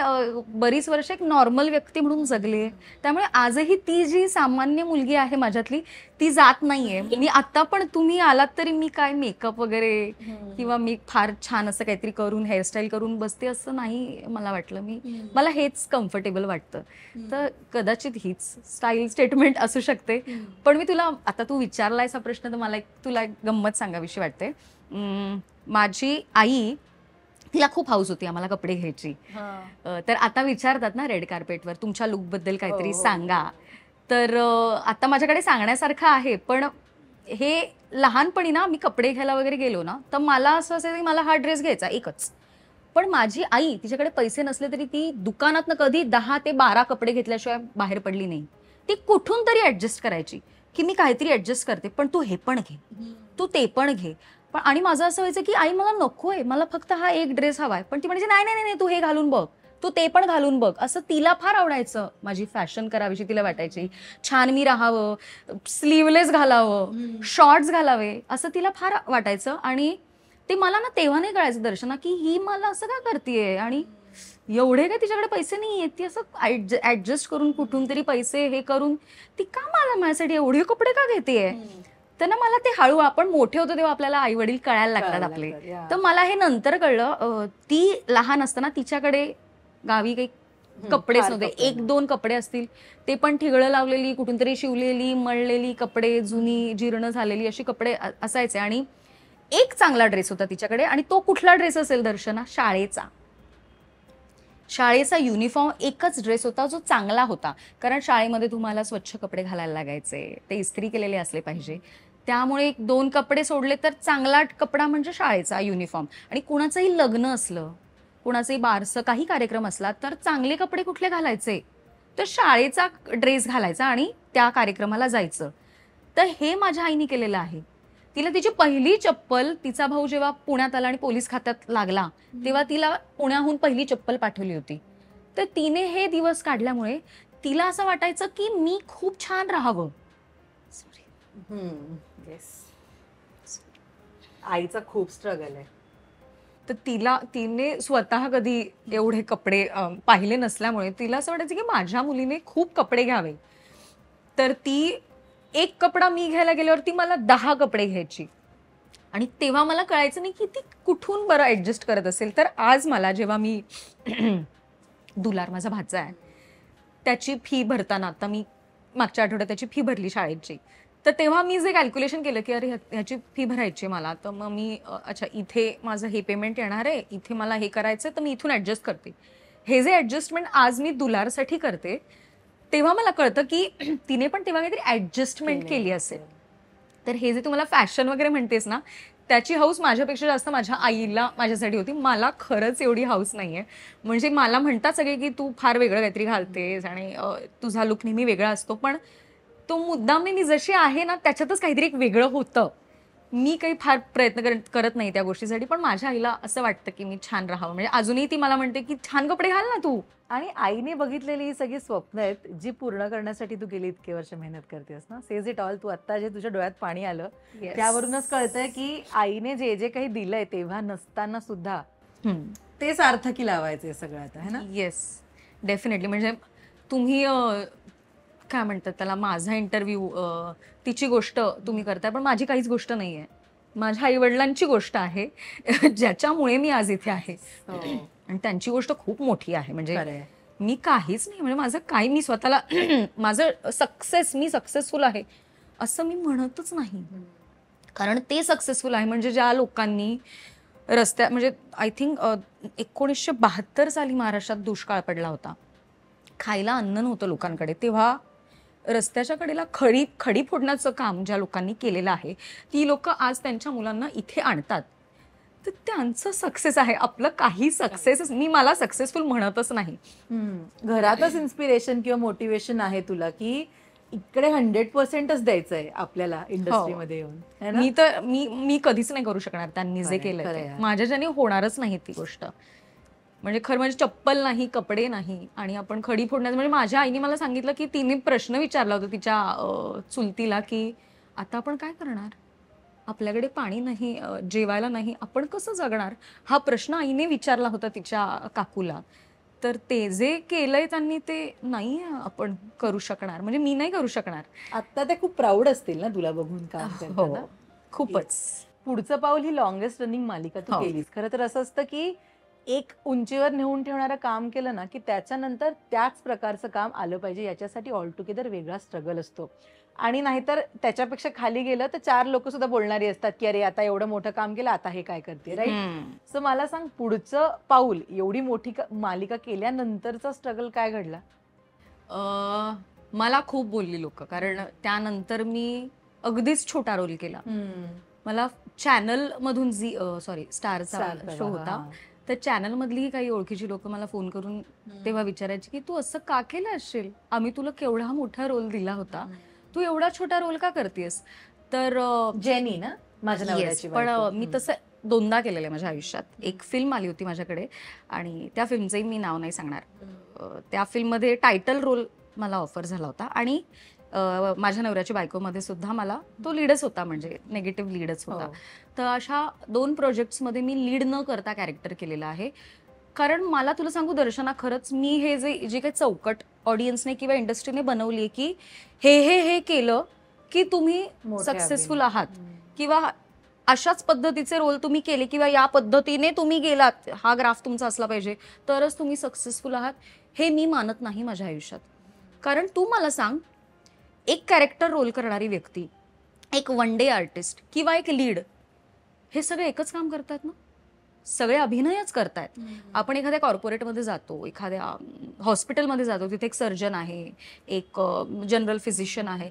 बरीच वर्ष एक नॉर्मल व्यक्ती म्हणून जगले. त्यामुळे आजही ती जी सामान्य मुलगी आहे माझ्यातली ती जात नाहीये. मी आता पण तुम्ही आलात तरी मी काय मेकअप वगैरे किंवा मी फार छान असं काहीतरी करून हेअरस्टाईल करून बसते असं नाही मला वाटलं. मला हेच कम्फर्टेबल वाटतं. तर कदाचित हीच स्टाईल स्टेटमेंट असू शकते. पण मी तुला आता तू विचारलायस हा प्रश्न, तर मला तुला एक गंमत सांगावीशी वाटते. माझी आई, तिला खूप हाऊस होती आम्हाला कपडे घ्यायची. तर आता विचारतात ना रेड कार्पेटवर तुमच्या लुकबद्दल काहीतरी सांगा. तर आता माझ्याकडे सांगण्यासारखं आहे. पण हे लहानपणी ना मी कपडे घ्यायला वगैरे गेलो ना, तर मला असं असेल की मला हा ड्रेस घ्यायचा एकच. पण माझी आई, तिच्याकडे पैसे नसले तरी ती दुकानातनं कधी 10 ते 12 कपडे घेतल्याशिवाय बाहेर पडली नाही. ती कुठून तरी ऍडजस्ट करायची की मी काहीतरी ऍडजस्ट करते, पण तू हे पण घे, तू ते पण घे. पण आणि माझं असं व्हायचं की आई मला नकोय, मला फक्त हा एक ड्रेस हवाय. पण ती म्हणायची नाही नाही नाही, तू हे घालून बघ, तू ते पण घालून बघ. असं तिला फार आवडायचं. माझी फॅशन करावीशी तिला वाटायची. छान मी राहावं, स्लीवलेस घालावं, शॉर्ट्स घालावे, असं तिला फार वाटायचं. आणि ते मला ना तेव्हा नाही कळायचं दर्शना की ही मला असं का करतेय. आणि एवढे काय तिच्याकडे पैसे नाही आहेत, ती असं ऍडजस्ट करून कुठून तरी पैसे हे करून ती का मला माझ्यासाठी एवढे कपडे का घेतेय. तर ना मला ते हळू, आपण मोठे होतो तेव्हा आपल्याला आई वडील कळायला लागतात आपले. तर मला हे नंतर कळलं. ती लहान असताना तिच्याकडे गावी काही कपडेच नव्हते. 1-2 कपडे असतील, ते पण ठिगळं लावलेली, कुठून तरी शिवलेली, मळलेली कपडे, जुनी जीर्ण झालेली अशी कपडे असायचे. आणि एक चांगला ड्रेस होता तिच्याकडे. आणि तो कुठला ड्रेस असेल दर्शना? शाळेचा युनिफॉर्म एकच ड्रेस होता जो चांगला होता. कारण शाळेमध्ये तुम्हाला स्वच्छ कपडे घालायला लागायचे, ते इस्त्री केलेले असले पाहिजे. त्यामुळे 1-2 कपडे सोडले तर चांगला कपडा म्हणजे शाळेचा युनिफॉर्म. आणि कुणाचंही लग्न असलं, कुणाचंही बारसं काही कार्यक्रम असला तर चांगले कपडे कुठले घालायचे, तर शाळेचा ड्रेस घालायचा आणि त्या कार्यक्रमाला जायचं. तर हे माझ्या आईने केलेलं आहे. तिला तिची पहिली चप्पल, तिचा भाऊ जेव्हा पुण्यात आला आणि पोलीस खात्यात लागला तेव्हा तिला पुण्याहून पहिली चप्पल पाठवली होती. तर तिने हे दिवस काढल्यामुळे तिला असं वाटायचं की मी खूप छान राहावं. येस, आईचा खूप स्ट्रगल आहे. तर तिने स्वतः कधी एवढे कपडे पाहिले नसल्यामुळे तिला असं वाटायचं की माझ्या मुलीने खूप कपडे घ्यावे. तर ती एक कपडा मी घ्यायला गेल्यावर ती मला 10 कपडे घ्यायची. आणि तेव्हा मला कळायचं नाही की ती कुठून बरं ऍडजस्ट करत असेल. तर आज मला जेव्हा मी दुलार माझा भाचा आहे, त्याची फी भरताना आता मी मागच्या आठवड्यात त्याची फी भरली शाळेची. तर तेव्हा मी जे कॅल्क्युलेशन केलं की अरे ह्याची फी भरायची मला, तर मग मी अच्छा इथे माझं हे पेमेंट येणार आहे, इथे मला हे करायचं, तर मी इथून ऍडजस्ट करते. हे जे ऍडजस्टमेंट आज मी दुलारसाठी करते, तेव्हा मला कळतं की तिने पण तेव्हा काहीतरी ऍडजस्टमेंट केली असेल. तर हे जे तुम्हाला फॅशन वगैरे म्हणतेस ना, त्याची हौस माझ्यापेक्षा जास्त माझ्या आईला माझ्यासाठी होती. मला खरंच एवढी हौस नाहीये. म्हणजे मला म्हणतात सगळे की तू फार वेगळं काहीतरी घालतेस आणि तुझा लुक नेहमी वेगळा असतो. पण तो मुद्दामने मी जशी आहे ना त्याच्यातच काहीतरी एक वेगळं होतं. मी काही फार प्रयत्न करत नाही त्या गोष्टीसाठी. पण माझ्या आईला असं वाटतं की मी छान राहावं. म्हणजे अजूनही ती मला म्हणते की छान कपडे घाल ना तू. आणि आईने बघितलेली ही सगळी स्वप्न आहेत जी पूर्ण करण्यासाठी तू गेली इतके वर्ष मेहनत करतेस ना. Says it all. तू आता जे तुझ्या डोळ्यात पाणी आलं त्यावरूनच कळतंय की आईने जे जे काही दिलंय तेव्हा नसताना सुद्धा ते सार्थकी लावायचे सगळं आता, है ना. Yes, definitely. म्हणजे तुम्ही काय म्हणतात त्याला, माझा इंटरव्ह्यू तिची गोष्ट तुम्ही करताय, पण माझी काहीच गोष्ट नाहीये. माझ्या आई वडिलांची गोष्ट आहे ज्याच्यामुळे मी आज इथे आहे. आणि त्यांची गोष्ट खूप मोठी आहे. म्हणजे मी काहीच नाही, म्हणजे माझं काही, मी स्वतःला माझं मी सक्सेसफुल आहे असं मी म्हणतच नाही. कारण ते सक्सेसफुल आहे म्हणजे ज्या लोकांनी म्हणजे आय थिंक 1972 साली महाराष्ट्रात दुष्काळ पडला होता. खायला अन्न नव्हतं लोकांकडे. तेव्हा रस्त्याच्या कडेला खडी फोडण्याचं काम ज्या लोकांनी केलेलं आहे, ती लोक आज त्यांच्या मुलांना इथे आणतात. तर त्यांचं सक्सेस आहे. आपलं काही सक्सेस मला सक्सेसफुल म्हणतच नाही. घरातच इन्स्पिरेशन किंवा मोटिवेशन आहे तुला की इकडे 100%च द्यायचंय आपल्याला इंडस्ट्रीमध्ये येऊन. मी कधीच नाही करू शकणार त्यांनी जे केलंय. माझ्याच्याने होणारच नाही ती गोष्ट. म्हणजे खरं म्हणजे चप्पल नाही, कपडे नाही, आणि आपण खडी फोडण्याचं. म्हणजे माझ्या आईने मला सांगितलं की तिने प्रश्न विचारला होता तिच्या चुलतीला की आता आपण काय करणार, आपल्याकडे पाणी नाही, जेवायला नाही, आपण कसं जगणार, हा प्रश्न आईने विचारला होता तिच्या काकूला. तर ते जे केलंय त्यांनी ते नाही आपण करू शकणार. म्हणजे मी नाही करू शकणार. आता ते खूप प्राऊड असतील ना तुला बघून काम करताना. खूपच. पुढचं पाऊल ही लॉंगेस्ट रनिंग मालिका तू केलीस. खरं तर असं असतं की एक उंचीवर नेऊन ठेवणारं काम केलं ना की त्याच्यानंतर त्याच प्रकारचं काम आलं पाहिजे, याच्यासाठी ऑल टुगेदर वेगळा स्ट्रगल असतो. आणि नाहीतर त्याच्यापेक्षा खाली गेलं तर 4 लोक सुद्धा बोलणारी असतात की अरे आता एवढं मोठं काम केलं, आता हे काय करते, राईट. सो मला सांग, पुढचं पाऊल, एवढी मोठी मालिका केल्यानंतरचा स्ट्रगल काय घडला? मला खूप बोलली लोक, कारण त्यानंतर मी अगदीच छोटा रोल केला. मला चॅनल मधून स्टारचा शो होता, तर चॅनल मधलीही काही ओळखीची लोक मला फोन करून तेव्हा विचारायची की तू असं का केलं असेल, आम्ही तुला केवढा मोठा रोल दिला होता, तू एवढा छोटा रोल का करतेस. तर जेनी ना माझ्या नवऱ्याची पण मी तसं 2दा केलेलं आहे माझ्या आयुष्यात. एक फिल्म आली होती माझ्याकडे आणि त्या फिल्मचंही मी नाव नाही सांगणार. त्या फिल्ममध्ये टायटल रोल मला ऑफर झाला होता आणि माझ्या नवऱ्याची बायकोमध्ये सुद्धा मला तो लीडच होता, म्हणजे निगेटिव्ह लीडच होता. तर अशा 2 प्रोजेक्ट्समध्ये मी लीड न करता कॅरेक्टर केलेला आहे. कारण मला तुला सांगू दर्शना, खरंच मी हे जे काही चौकट ऑडियन्सने किंवा इंडस्ट्रीने बनवली की हे केलं की तुम्ही सक्सेसफुल आहात, किंवा अशाच पद्धतीचे रोल तुम्ही केले किंवा या पद्धतीने तुम्ही गेलात, हा ग्राफ तुमचा असला पाहिजे तरच तुम्ही सक्सेसफुल आहात, हे मी मानत नाही माझ्या आयुष्यात. कारण तू मला सांग, एक कॅरेक्टर रोल करणारी व्यक्ती, एक वन डे आर्टिस्ट किंवा एक लीड, हे सगळे एकच काम करतात ना, सगळे अभिनयच करतायत. आपण एखाद्या कॉर्पोरेटमध्ये जातो, एखाद्या हॉस्पिटलमध्ये जातो, तिथे एक सर्जन आहे, एक जनरल फिजिशियन आहे,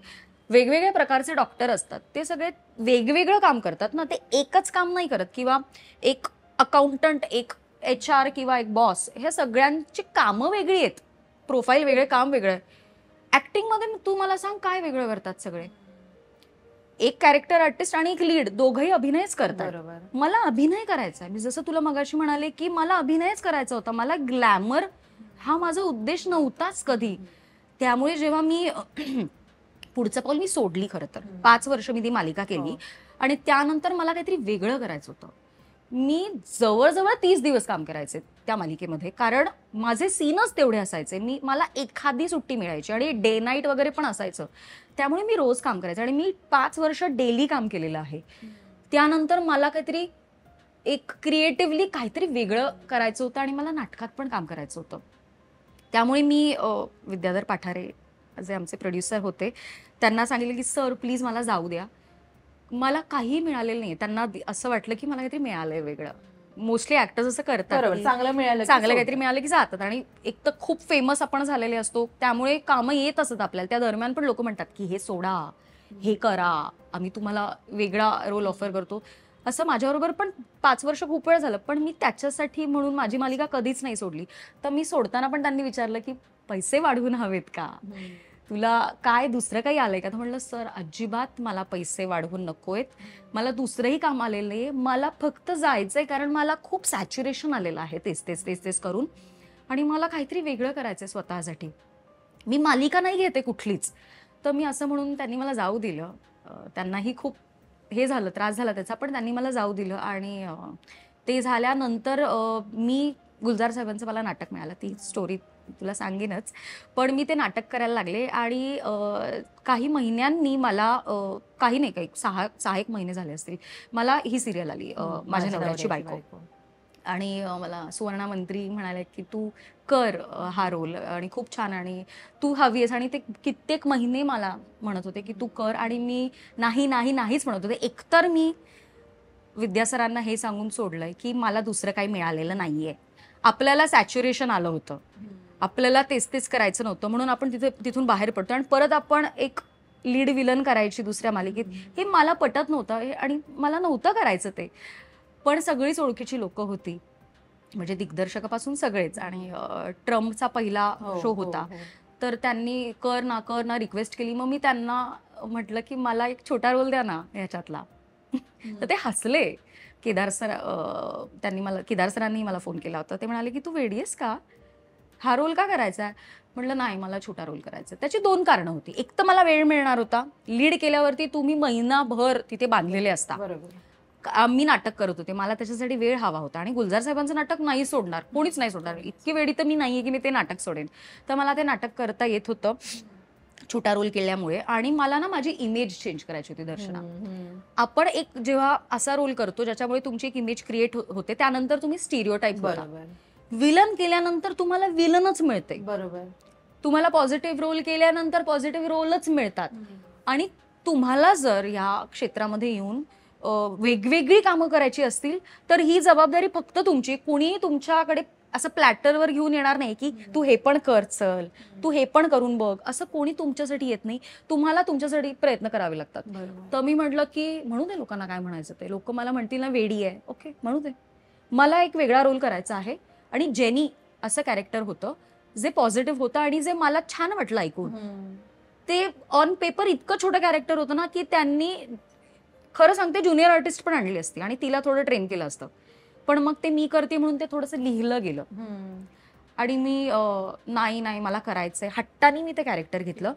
वेगवेगळ्या प्रकारचे डॉक्टर असतात, ते सगळे वेगवेगळं काम करतात ना, ते एकच काम नाही करत. किंवा एक अकाउंटंट, एक HR किंवा एक बॉस, हे सगळ्यांची कामं वेगळी आहेत, प्रोफाईल वेगळे, काम वेगळं. ऍक्टिंगमध्ये तू मला सांग काय वेगळं करतात सगळे. एक कॅरेक्टर आर्टिस्ट आणि एक लीड, दोघंही अभिनयच करतात. मला अभिनय करायचा आहे. मी जसं तुला मगाशी म्हणाले की मला अभिनयच करायचा होता, मला ग्लॅमर हा माझा उद्देश नव्हताच कधी. त्यामुळे जेव्हा मी पुढचं पाऊल मी सोडली, खरं तर 5 वर्ष मी ती मालिका केली आणि त्यानंतर मला काहीतरी वेगळं करायचं होतं. मी जवळजवळ 30 दिवस काम करायचे त्या मालिकेमध्ये, कारण माझे सीनच तेवढे असायचे. मला एखादी सुट्टी मिळायची आणि डे नाईट वगैरे पण असायचं. त्यामुळे मी रोज काम करायचे आणि मी 5 वर्ष डेली काम केलेलं आहे. त्यानंतर मला काहीतरी एक क्रिएटिव्हली काहीतरी वेगळं करायचं होतं आणि मला नाटकात पण काम करायचं होतं. त्यामुळे मी विद्याधर पाठारे जे आमचे प्रोड्युसर होते त्यांना सांगितलं की सर प्लीज मला जाऊ द्या. मला काहीही मिळालेलं नाही. त्यांना असं वाटलं की मला काहीतरी मिळालंय वेगळं. मोस्टली ऍक्टर्स असं करतात, चांगलं काहीतरी मिळालं की जातात. आणि एक तर खूप फेमस आपण झालेले असतो, त्यामुळे कामं येत असत आपल्याला. त्या दरम्यान पण लोक म्हणतात की हे सोडा, हे करा, आम्ही तुम्हाला वेगळा रोल ऑफर करतो. असं माझ्याबरोबर पण 5 वर्ष खूप वेळ झालं. पण मी त्याच्यासाठी म्हणून माझी मालिका कधीच नाही सोडली. तर मी सोडताना पण त्यांनी विचारलं की पैसे वाढवून हवेत का, तुला काय दुसरं काही आलंय का? तर म्हणलं सर अजिबात मला पैसे वाढवून नकोयत, मला दुसरंही काम आलेलं नाहीये, मला फक्त जायचंय, कारण मला खूप सॅच्युरेशन आलेलं आहे तेच तेच तेच तेच करून आणि मला काहीतरी वेगळं करायचंय स्वतःसाठी. मी मालिका नाही घेते कुठलीच. तर मी असं म्हणून त्यांनी मला जाऊ दिलं. त्यांनाही खूप हे झालं, त्रास झाला त्याचा, पण त्यांनी मला जाऊ दिलं. आणि ते झाल्यानंतर मी गुलजार साहेबांचं मला नाटक मिळालं. ती स्टोरी तुला सांगेनच. पण मी ते नाटक करायला लागले आणि काही महिन्यांनी मला काही नाही, काही 6-1 महिने झाले असतील, मला ही सिरियल आली माझ्या नवऱ्याची बायको. आणि मला सुवर्णा मंत्री म्हणाले की तू कर हा रोल आणि खूप छान आणि तू हवी आहेस. आणि ते कित्येक महिने मला म्हणत होते की तू कर आणि मी नाही नाही नाहीच म्हणत होते. एकतर मी विद्यासरांना हे सांगून सोडलंय की मला दुसरं काही मिळालेलं नाहीये. आपल्याला सॅच्युरेशन आलं होतं, आपल्याला तेच तेच करायचं नव्हतं, म्हणून आपण तिथून बाहेर पडतो आणि परत आपण एक लीड विलन करायची दुसऱ्या मालिकेत. हे मला पटत नव्हतं आणि मला नव्हतं करायचं ते. पण सगळीच ओळखीची लोक होती, म्हणजे दिग्दर्शकापासून सगळेच. आणि ट्रम्पचा पहिला शो होता, तर त्यांनी कर ना रिक्वेस्ट केली. मग मी त्यांना म्हटलं की मला एक छोटा रोल द्या ना ह्याच्यातला. तर ते हसले. केदार सरांनी मला फोन केला होता. ते म्हणाले की तू वेडी आहेस का, हा रोल का करायचा आहे? म्हटलं नाही, मला छोटा रोल करायचा. त्याची 2 कारणं होती. एक तर मला वेळ मिळणार होता. लीड केल्यावरती तुम्ही महिनाभर तिथे बांधलेले असता. मी नाटक करत होते, मला त्याच्यासाठी वेळ हवा होता. आणि गुलजार साहेबांचं नाटक नाही सोडणार, कोणीच नाही सोडणार. इतकी वेळी तर मी नाहीये की मी ते नाटक सोडेन. तर मला ते नाटक करता येत होतं छोटा रोल केल्यामुळे. आणि मला ना माझी इमेज चेंज करायची होती दर्शना. आपण एक जेव्हा असा रोल करतो ज्याच्यामुळे तुमची एक इमेज क्रिएट होते, त्यानंतर तुम्ही स्टिरियोटाईप होता. विलन केल्यानंतर तुम्हाला विलनच मिळते. बरोबर. तुम्हाला पॉझिटिव्ह रोल केल्यानंतर पॉझिटिव्ह रोलच मिळतात. आणि तुम्हाला जर या क्षेत्रामध्ये येऊन वेगवेगळी कामं करायची असतील तर ही जबाबदारी फक्त तुमची. कोणी तुमच्याकडे असं प्लॅटरवर घेऊन येणार नाही की तू हे पण कर, चल तू हे पण करून बघ, असं कोणी तुमच्यासाठी येत नाही. तुम्हाला तुमच्यासाठी प्रयत्न करावे लागतात. तर मी म्हटलं की म्हणू दे लोकांना काय म्हणायचं ते. लोक मला म्हणतील ना वेडी आहे, ओके म्हणू दे, मला एक वेगळा रोल करायचा आहे. आणि जेनी असं कॅरेक्टर होतं जे पॉझिटिव्ह होतं आणि जे मला छान वाटलं ऐकून. ते ऑन पेपर इतकं छोटं कॅरेक्टर होतं ना की त्यांनी खरं सांगते ज्युनियर आर्टिस्ट पण आणली असती आणि तिला थोडं ट्रेन केलं असतं. पण मग ते मी करते म्हणून ते थोडंसं लिहिलं गेलं. आणि मी नाही मला करायचंय, हट्टाने मी ते कॅरेक्टर घेतलं.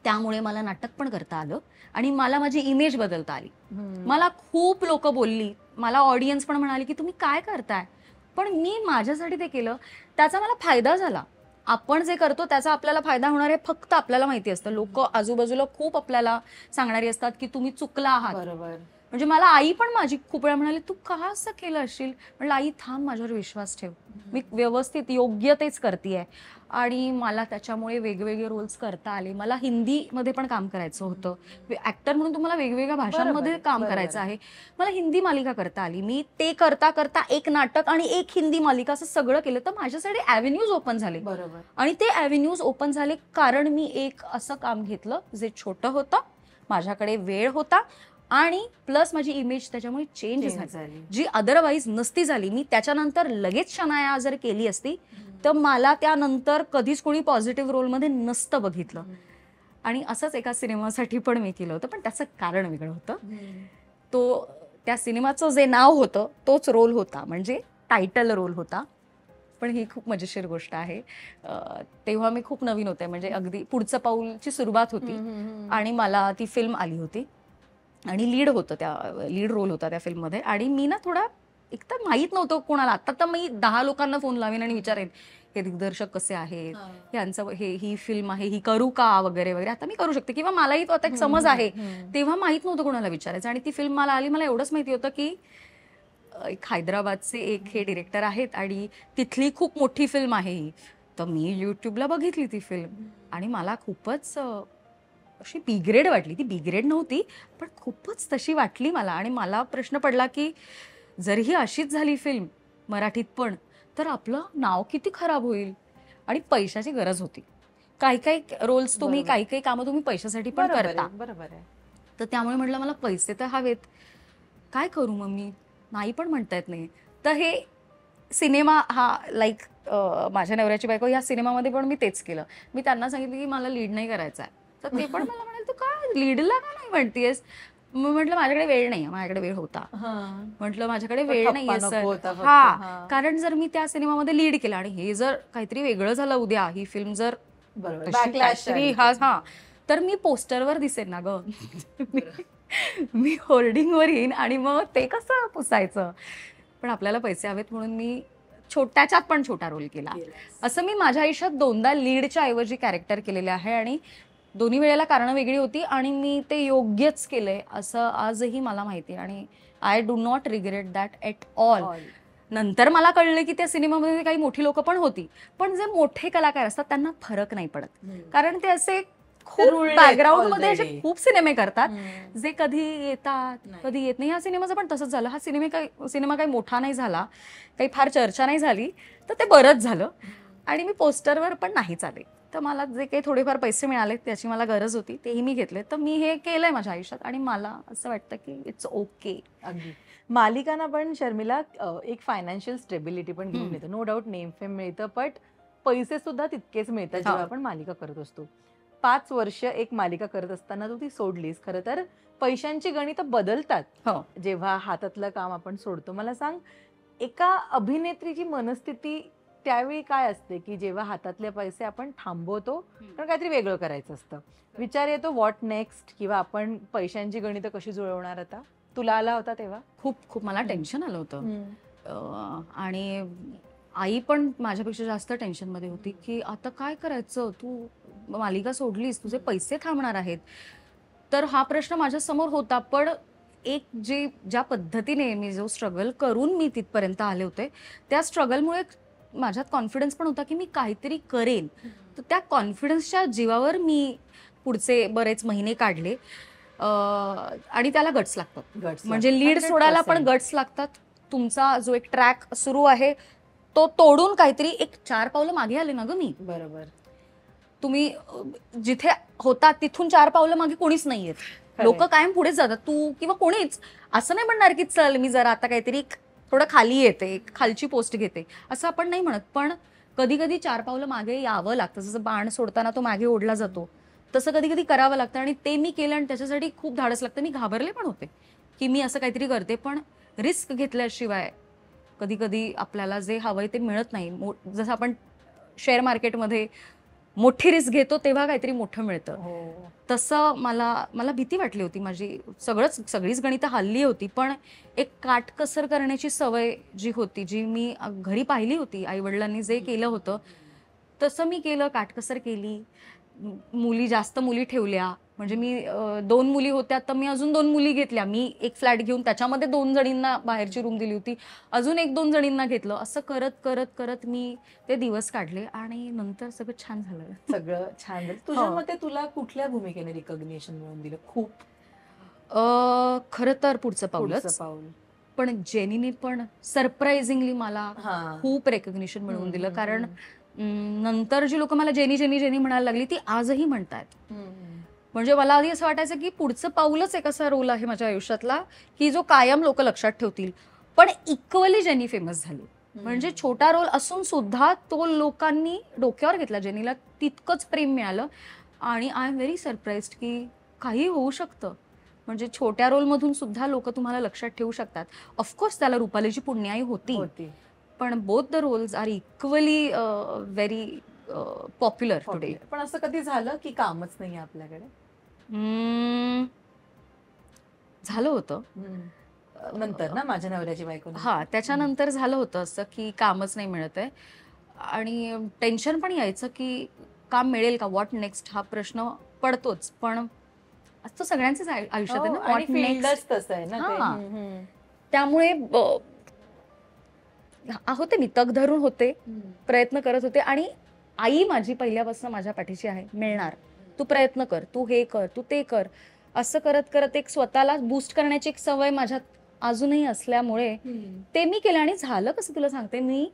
त्यामुळे मला नाटक पण करता आलं आणि मला माझी इमेज बदलता आली. मला खूप लोक बोलली, मला ऑडियन्स पण म्हणाली की तुम्ही काय करताय. पण मी माझ्यासाठी ते केलं, त्याचा मला फायदा झाला. आपण जे करतो त्याचा आपल्याला फायदा होणार आहे फक्त आपल्याला माहिती असतं. लोक आजूबाजूला खूप आपल्याला सांगणारी असतात की तुम्ही चुकला आहात. बरोबर. म्हणजे मला आई पण माझी खूप वेळा म्हणाली तू का असं केलं असशील. म्हणलं आई थांब, माझ्यावर विश्वास ठेव, मी व्यवस्थित योग्य तेच करतेय. आणि मला त्याच्यामुळे वेगवेगळे रोल्स करता आले. मला हिंदीमध्ये पण काम करायचं होतं. ऍक्टर म्हणून तुम्हाला वेगवेगळ्या भाषांमध्ये काम करायचं आहे. मला हिंदी मालिका करता आली. मी ते करता करता एक नाटक आणि एक हिंदी मालिका असं सगळं केलं. तर माझ्यासाठी ॲव्हेन्यूज ओपन झाले. बरोबर. आणि ते ॲव्हेन्यूज ओपन झाले कारण मी एक असं काम घेतलं जे छोटं होतं, माझ्याकडे वेळ होता आणि प्लस माझी इमेज त्याच्यामुळे चेंज झाली, जी अदरवाईज नसती झाली. मी त्याच्यानंतर लगेच शनाया जर केली असती तर मला त्यानंतर कधीच कोणी पॉझिटिव्ह रोलमध्ये नसतं बघितलं. आणि असंच एका सिनेमासाठी पण मी केलं होतं, पण त्याचं कारण वेगळं होतं. त्या सिनेमाचं जे नाव होतं तोच रोल होता, म्हणजे टायटल रोल होता. पण ही खूप मजेशीर गोष्ट आहे. तेव्हा मी खूप नवीन होते, म्हणजे अगदी पुढचं पाऊलची सुरुवात होती आणि मला ती फिल्म आली होती आणि लीड रोल होता त्या फिल्ममध्ये. आणि मी ना थोडा एकतर माहीत नव्हतं कोणाला. आता तर मी 10 लोकांना फोन लावेन आणि विचारेन हे दिग्दर्शक कसे आहेत, यांचं ही फिल्म आहे, ही करू का वगैरे वगैरे. आता मी करू शकते किंवा मलाही तो आता एक समज आहे. तेव्हा माहीत नव्हतं कोणाला विचारायचं आणि ती फिल्म मला आली. मला एवढंच माहिती होतं की एक हैदराबादचे एक हे डिरेक्टर आहेत आणि तिथली खूप मोठी फिल्म आहे ही. तर मी युट्यूबला बघितली ती फिल्म आणि मला खूपच अशी बिग्रेड वाटली. ती बिग्रेड नव्हती, पण खूपच तशी वाटली मला. आणि मला प्रश्न पडला की जर ही अशीच झाली फिल्म मराठीत पण, तर आपलं नाव किती खराब होईल. आणि पैशाची गरज होती. काही काही रोल्स तुम्ही, काही काही कामं तुम्ही पैशासाठी पण करता. बरोबर आहे. तर त्यामुळे म्हटलं मला पैसे तर हवेत, काय करू मग मी, नाही पण म्हणता येत नाही. तर हे सिनेमा हा लाईक माझ्या नवऱ्याची बायको या सिनेमामध्ये पण मी तेच केलं. मी त्यांना सांगितलं की मला लीड नाही करायचा आहे. तर ते पण मला म्हणाले तू काय लीडला का नाही म्हणतेस. मग म्हटलं माझ्याकडे वेळ नाही, माझ्याकडे वेळ होता. म्हटलं माझ्याकडे वेळ नाहीये सर. हा, कारण जर मी त्या सिनेमामध्ये लीड केलं आणि हे जर काहीतरी वेगळं झालं उद्या, ही फिल्म जर तर मी पोस्टरवर दिसेन ना ग. मी होर्डिंगवर येईन आणि मग ते कसं पुसायचं. पण आपल्याला पैसे हवेत म्हणून मी छोट्याच्यात पण छोटा रोल केला. असं मी माझ्या आयुष्यात 2दा लीडच्या ऐवजी कॅरेक्टर केलेले आहे आणि दोन्ही वेळेला कारणं वेगळी होती आणि मी ते योग्यच केलंय असं आजही मला माहिती आहे. आणि I do not regret that at all. नंतर मला कळलं की त्या सिनेमामध्ये काही मोठी लोक पण होती, पण जे मोठे कलाकार असतात त्यांना फरक नाही पडत. कारण ते असे खूप बॅकग्राऊंड मध्ये असे खूप सिनेमे करतात जे कधी येतात कधी येत नाही. हा सिनेमाचं पण तसंच झालं. हा सिनेमा काही मोठा नाही झाला, काही फार चर्चा नाही झाली, तर ते बरंच झालं. आणि मी पोस्टरवर पण नाहीच आले. तर मला जे काही थोडेफार पैसे मिळाले त्याची मला गरज होती, तेही मी घेतले. तर मी हे केलंय माझ्या आयुष्यात आणि मला असं वाटतं की इट्स ओके. अगदी. मालिकांना पण शर्मिला एक फायनान्शियल स्टेबिलिटी पण घेऊन येतं. नो डाऊट नेम फेम मिळतं, पण पैसे सुद्धा तितकेच मिळतात जेव्हा आपण मालिका करत असतो. 5 वर्ष एक मालिका करत असताना तू ती सोडलीस. खरं तर पैशांची गणितं बदलतात जेव्हा हातातलं काम आपण सोडतो. मला सांग, एका अभिनेत्रीची मनस्थिती त्यावेळी काय असते की जेव्हा हातातले पैसे आपण थांबवतो कारण काहीतरी वेगळं करायचं असतं, विचार येतो व्हॉट नेक्स्ट, किंवा आपण पैशांची गणितं कशी जुळवणार. आता तुला आला होता तेव्हा? खूप मला टेन्शन आलं होतं. आणि आई पण माझ्यापेक्षा जास्त टेन्शनमध्ये होती की आता काय करायचं, तू मालिका सोडलीस, तुझे पैसे थांबणार आहेत. तर हा प्रश्न माझ्या समोर होता. पण एक ज्या पद्धतीने मी जो स्ट्रगल करून मी तिथपर्यंत आले होते, त्या स्ट्रगलमुळे माझ्यात कॉन्फिडन्स पण होता की मी काहीतरी करेन. तर त्या कॉन्फिडन्सच्या जीवावर मी पुढचे बरेच महिने काढले. आणि त्याला गट्स लागतात. म्हणजे लीड सोडायला पण गट्स लागतात. तुमचा जो एक ट्रॅक सुरू आहे तो तोडून काहीतरी एक 4 पावलं मागे आले ना ग मी. बरोबर. तुम्ही जिथे होता तिथून 4 पावलं मागे कोणीच नाहीयेत. लोक कायम पुढेच जातात. तू किंवा कोणीच असं नाही म्हणणार की चल मी जरा आता काहीतरी थोडं खाली येते, खालची पोस्ट घेते, असं आपण नाही म्हणत. पण कधी कधी 4 पावलं मागे यावं लागतं. जसं बाण सोडताना तो मागे ओढला जातो तसं कधी कधी करावं लागतं. आणि ते मी केलं आणि त्याच्यासाठी खूप धाडस लागतं. मी घाबरले पण होते की मी असं काहीतरी करते, पण रिस्क घेतल्याशिवाय कधी कधी आपल्याला जे हवंय ते मिळत नाही. जसं आपण शेअर मार्केटमध्ये मोठी रिस्क घेतो तेव्हा काहीतरी मोठं मिळतं. तसं मला भीती वाटली होती. माझी सगळीच गणितं हल्ली होती, पण एक काटकसर करण्याची सवय जी होती, जी मी घरी पाहिली होती, आई वडिलांनी जे केलं होतं तसं मी केलं, काटकसर केली. जास्त मुली ठेवल्या. म्हणजे मी 2 मुली होत्या तर मी अजून 2 मुली घेतल्या. मी एक फ्लॅट घेऊन त्याच्यामध्ये 2 जणींना बाहेरची रूम दिली होती, अजून 1-2 जणींना घेतलं. असं करत करत करत मी ते दिवस काढले आणि नंतर सगळं छान झालं. सगळं छान झालं. तुझ्या मते तुला कुठल्या भूमिकेने रिकॉग्निशन मिळवून दिलं खूप? खरं तर पुढचं पाऊल. पण जेनीने पण सरप्राइझिंगली मला खूप रेकॉग्निशन मिळवून दिलं. कारण नंतर जी लोक मला जेनी जेनी जेनी म्हणायला लागली ती आजही म्हणतात. म्हणजे मला आधी असं वाटायचं की पुढचं पाऊलच एक असा रोल आहे माझ्या आयुष्यातला की जो कायम लोक लक्षात ठेवतील. पण इक्वली जेनी फेमस झाली. म्हणजे छोटा रोल असून सुद्धा तो लोकांनी डोक्यावर घेतला. जेनीला तितकंच प्रेम मिळालं. आणि आय एम व्हेरी सरप्राइज्ड की काही होऊ शकतं. म्हणजे छोट्या रोलमधून सुद्धा लोक तुम्हाला लक्षात ठेवू शकतात. ऑफकोर्स त्याला रुपालीची पुण्याई होती, पण both the roles are equally very popular today. पण असं कधी झालं की कामच नाही आपल्याकडे? झालं होतं नंतर ना माझ्या नवऱ्याची बायको. हा, त्याच्यानंतर झालं होतं असं की कामच नाही मिळत आहे आणि टेन्शन पण यायचं की काम मिळेल का, व्हॉट नेक्स्ट हा प्रश्न पडतोच. पण असं सगळ्यांचंच आयुष्यात आहे ना, आणि व्हॉट नेक्स्ट. फील्डच तसं आहे ना हा. ते. त्यामुळे होते मी तग धरून होते, प्रयत्न करत होते आणि आई माझी पहिल्यापासून माझ्या पाठीशी आहे, मिळणार, तू प्रयत्न कर, तू हे कर, तू ते कर. असं करत करत एक स्वतःला बूस्ट करण्याची एक सवय माझ्यात अजूनही असल्यामुळे ते मी केलं. आणि झालं कसं तुला सांगते, मी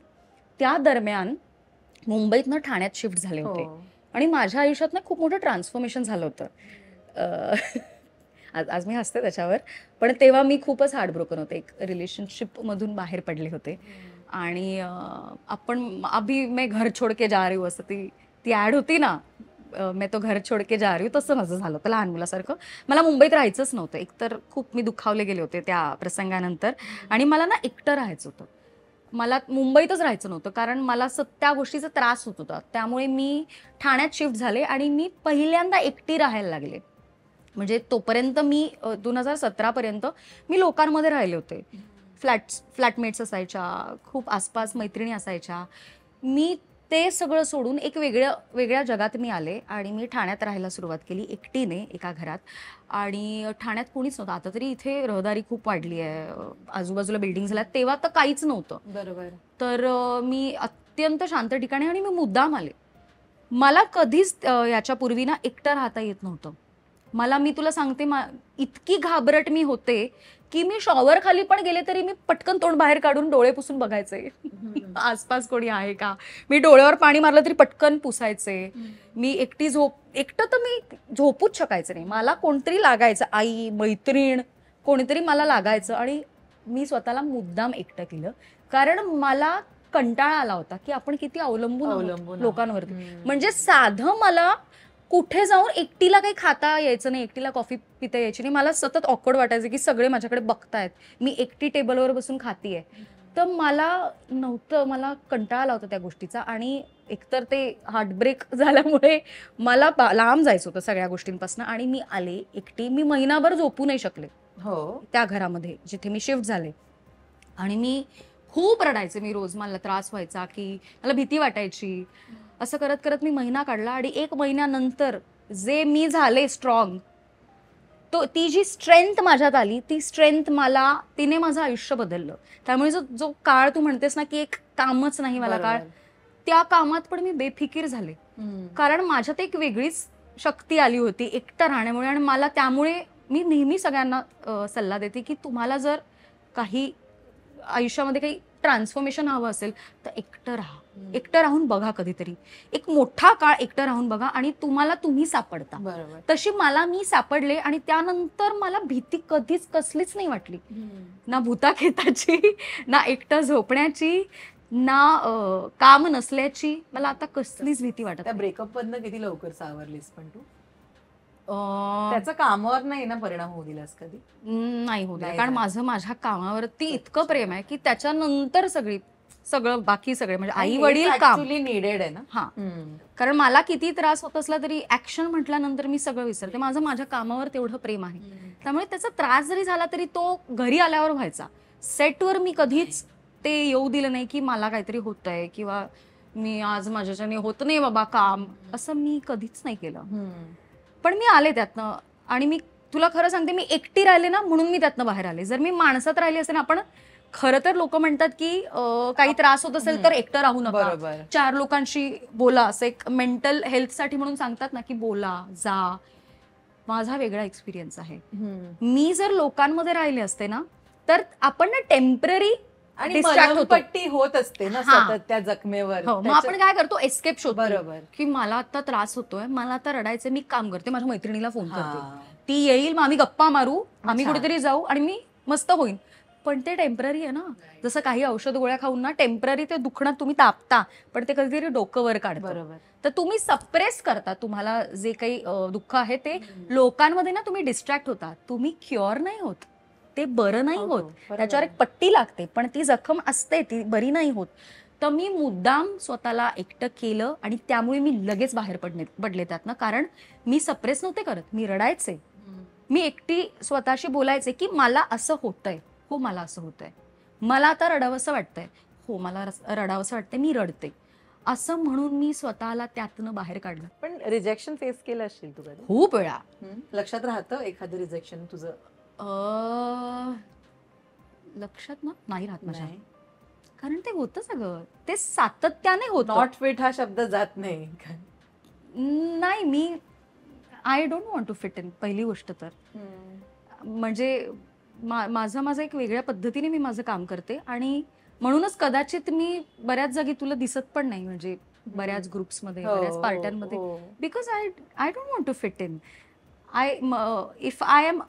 त्या दरम्यान मुंबईतनं ठाण्यात शिफ्ट झाले होते आणि माझ्या आयुष्यात ना खूप मोठं ट्रान्सफॉर्मेशन झालं होतं. आज मी हसते त्याच्यावर, पण तेव्हा मी खूपच हार्टब्रोकन होते. एक रिलेशनशिप मधून बाहेर पडले होते आणि आपण अभी मैं घर छोड़ के जा रही हूँ असं ती ऍड होती ना, मैं तो घर छोड़ के जा रही हूँ, तसं माझं झालं होतं लहान मुलासारखं. मला मुंबईत राहायचंच नव्हतं. एकतर खूप मी दुखावले गेले होते त्या प्रसंगानंतर आणि मला ना एकटं राहायचं होतं. मला मुंबईतच राहायचं नव्हतं कारण मला त्या गोष्टीचा त्रास होत होता. त्यामुळे मी ठाण्यात शिफ्ट झाले आणि मी पहिल्यांदा एकटी राहायला लागले. म्हणजे तोपर्यंत मी 2017 पर्यंत मी लोकांमध्ये राहिले होते. फ्लॅटमेट्स असायच्या, खूप आसपास मैत्रिणी असायच्या. मी ते सगळं सोडून एक वेगळ्या जगात मी आले आणि मी ठाण्यात राहायला सुरुवात केली एकटीने एका घरात. आणि ठाण्यात कोणीच नव्हतं. आता तरी इथे रहदारी खूप वाढली आहे, आजूबाजूला बिल्डिंग झाल्यात, तेव्हा तर काहीच नव्हतं. बरोबर. तर मी अत्यंत शांत ठिकाणी आणि मी मुद्दाम आले. मला कधीच याच्यापूर्वी ना एकटं राहता येत नव्हतं. मी तुला सांगते, इतकी घाबरट मी होते की मी शॉवर खाली पण गेले तरी मी पटकन तोंड बाहेर काढून डोळे पुसून बघायचे आसपास कोणी आहे का. मी डोळ्यावर पाणी मारलं तरी पटकन पुसायचे. मी एकटं तर मी झोपूच शकायचं नाही. मला कोणतरी लागायचं, आई, मैत्रीण, कोणीतरी मला लागायचं. आणि मी स्वतःला मुद्दाम एकटं केलं कारण मला कंटाळा आला होता की आपण किती अवलंबून लोकांवरती. म्हणजे साधं मला कुठे जाऊन एकटीला काही खाता यायचं नाही, एकटीला कॉफी पिता यायची नाही. मला सतत ऑकवर्ड वाटायचं की सगळे माझ्याकडे बघतायत, मी एकटी टेबलवर बसून खातीये. तर मला कंटाळा आला होता त्या गोष्टीचा. आणि एकतर ते हार्टब्रेक झाल्यामुळे मला लांब जायचं होतं सगळ्या गोष्टींपासून. आणि मी आले एकटी. मी महिनाभर झोपू नाही शकले त्या घरामध्ये जिथे मी शिफ्ट झाले. आणि मी खूप रडायचे. मी रोज, मला त्रास व्हायचा की मला भीती वाटायची. असं करत करत मी महिना काढला. आणि 1 महिन्यानंतर जे मी झाले स्ट्रॉंग, ती जी स्ट्रेंथ माझ्यात आली, ती स्ट्रेंथ तिने माझं आयुष्य बदललं. त्यामुळे जो काळ तू म्हणतेस ना की एक कामच नाही मला काळ, त्या कामात पण मी बेफिकीर झाले. कारण माझ्यात एक वेगळीच शक्ती आली होती एकटं राहण्यामुळे. आणि मला त्यामुळे मी नेहमी सगळ्यांना सल्ला देते की तुम्हाला जर काही आयुष्यामध्ये काही ट्रान्सफॉर्मेशन हवं असेल तर एकटं राहा. एकटं राहून बघा, कधीतरी एक मोठा काळ एकटं राहून बघा आणि तुम्ही सापडता. तशी मी सापडले. आणि त्यानंतर मला भीती कधीच कसलीच नाही वाटली, ना भूताखेताची, ना एकटं झोपण्याची, ना काम नसल्याची. मला आता कसलीच भीती वाटत. त्या ब्रेकअप मधनं किती लवकर सावरलीस पण तू? त्याचा कामावर नाही ना परिणाम होऊ दिलास कधी? नाही होत, कारण माझ्या कामावरती इतकं प्रेम आहे की त्याच्यानंतर सगळं बाकी सगळे म्हणजे आई वडील काम नीडेड आहे ना. हा, कारण मला किती त्रास होत असला तरी ऍक्शन म्हटल्यानंतर मी सगळं विसरते. माझ्या कामावर तेवढं प्रेम आहे. त्यामुळे त्याचा त्रास जरी झाला तरी तो घरी आल्यावर व्हायचा. सेटवर मी कधीच ते येऊ दिलं नाही की मला काहीतरी होतंय किंवा मी आज माझ्याच्याने होत नाही बाबा काम, असं मी कधीच नाही केलं. पण मी आले त्यातनं. आणि मी तुला खरं सांगते, मी एकटी राहिले ना म्हणून मी त्यातनं बाहेर आले. जर मी माणसात राहिली असेल ना, आपण खरं तर लोक म्हणतात की काही त्रास होत असेल तर एकटं राहू नका, 4 लोकांशी बोला, असं एक मेंटल हेल्थ साठी म्हणून सांगतात ना की बोला, जा. माझा वेगळा एक्सपिरियन्स आहे. मी जर लोकांमध्ये राहिले असते ना तर आपण ना टेम्पररी आणि मलमपट्टी होत असते ना सतत त्या जखमेवर. मग आपण काय करतो, एस्केप शोधतो. बरोबर, की मला आता त्रास होतोय, मला आता रडायचं, मी काम करते, माझ्या मैत्रिणीला फोन करते, ती येईल, मग आम्ही गप्पा मारू, आम्ही कुठेतरी जाऊ आणि मी मस्त होईन. पण ते टेम्पररी आहे ना. जसं काही औषध गोळ्या खाऊन ना टेम्पररी ते दुखणं तुम्ही तापता, पण ते कधीतरी डोकं वर काढतं. बरोबर. तर तुम्ही सप्रेस करता तुम्हाला जे काही दुःख आहे ते लोकांमध्ये ना, तुम्ही डिस्ट्रॅक्ट होता, तुम्ही क्युअर नाही होत. ते बरं नाही हो, होत. बरोबर त्याच्यावर आहे. एक पट्टी लागते, पण ती जखम असते, ती बरी नाही होत. तर मी मुद्दाम स्वतःला एकटं केलं आणि त्यामुळे मी लगेच बाहेर पडले त्यातनं. कारण मी सप्रेस नव्हते करत, मी रडायचे. मी एकटी स्वतःशी बोलायचे की मला असं होतंय, हो मला असं होतंय, मला आता रडावंसं वाटतंय, हो मला रडावंसं वाटतंय, मी रडते, असं म्हणून मी स्वतःला त्यातनं बाहेर काढलं. पण रिजेक्शन फेस केलं असेल तू कधी? खूप वेळा. लक्षात राहतं एखादं रिजेक्शन तुझं? अं, लक्षात ना नाही राहत माझ्या. नाही. कारण ते होतं सगळं, ते सातत्याने होतं. नॉट फिट हा शब्द जात नाही. नाही, मी I don't want to fit in, पहिली गोष्ट तर. म्हणजे माझं एक वेगळ्या पद्धतीने मी माझं काम करते आणि म्हणूनच कदाचित मी बऱ्याच जागी तुला दिसत पण नाही, म्हणजे बऱ्याच ग्रुप्समध्ये, बऱ्याच पार्ट्यांमध्ये, because I don't want to fit in. If I am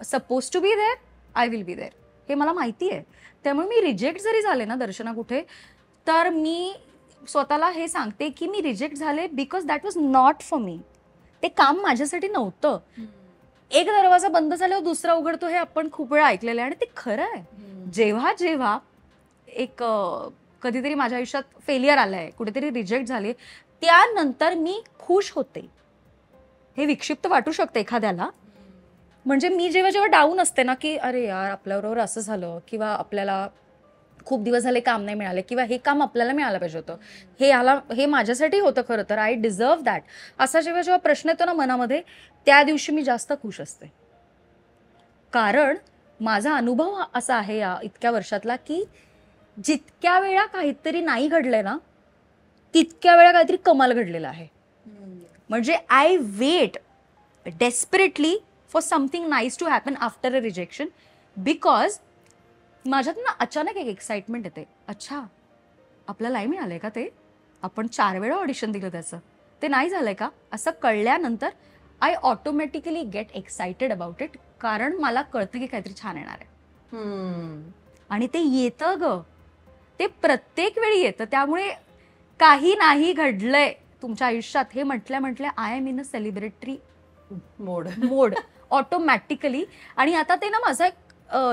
suppose to be there, I will be there, हे मला माहिती आहे. त्यामुळे मी रिजेक्ट जरी झाले ना दर्शना कुठे, तर मी स्वतःला हे सांगते की मी रिजेक्ट झाले because that was not for me. ते काम माझ्यासाठी नव्हतं. एक दरवाजा बंद झाल्यावर दुसरा उघडतो, हे आपण खूप वेळा ऐकलेलं आहे आणि ते खरं आहे. जेव्हा जेव्हा एक कधीतरी माझ्या आयुष्यात फेलियर आलंय, कुठेतरी रिजेक्ट झाले, त्यानंतर मी खुश होते. हे विक्षिप्त वाटू शकते एखाद्याला. म्हणजे मी जेव्हा जेव्हा डाऊन असते ना, की अरे यार आपल्याबरोबर असं झालं, किंवा आपल्याला खूप दिवस झाले काम नाही मिळाले, किंवा हे काम आपल्याला मिळालं पाहिजे होतं, हे माझ्यासाठी होतं खरं तर, आय डिझर्व दॅट, असा जेव्हा जेव्हा प्रश्न येतो ना मनामध्ये, त्या दिवशी मी जास्त खुश असते. कारण माझा अनुभव असा आहे या इतक्या वर्षातला, की जितक्या वेळा काहीतरी नाही घडलंय ना, तितक्या वेळा काहीतरी कमाल घडलेलं आहे. म्हणजे I wait desperately for something nice to happen after a rejection, because माझ्यात ना अचानक एक एक्साइटमेंट येते. अच्छा, आपल्याला नाही मिळालंय का ते, आपण 4 वेळा ऑडिशन दिलं त्याचं, ते नाही झालंय का, असं कळल्यानंतर I automatically get excited about it. कारण मला कळतं की काहीतरी छान येणार आहे. आणि ते येतं ग, ते प्रत्येक वेळी येतं. त्यामुळे काही नाही घडलंय तुमच्या आयुष्यात हे म्हटल्या I am in a celebratory mode automatically. आणि आता ते ना माझं एक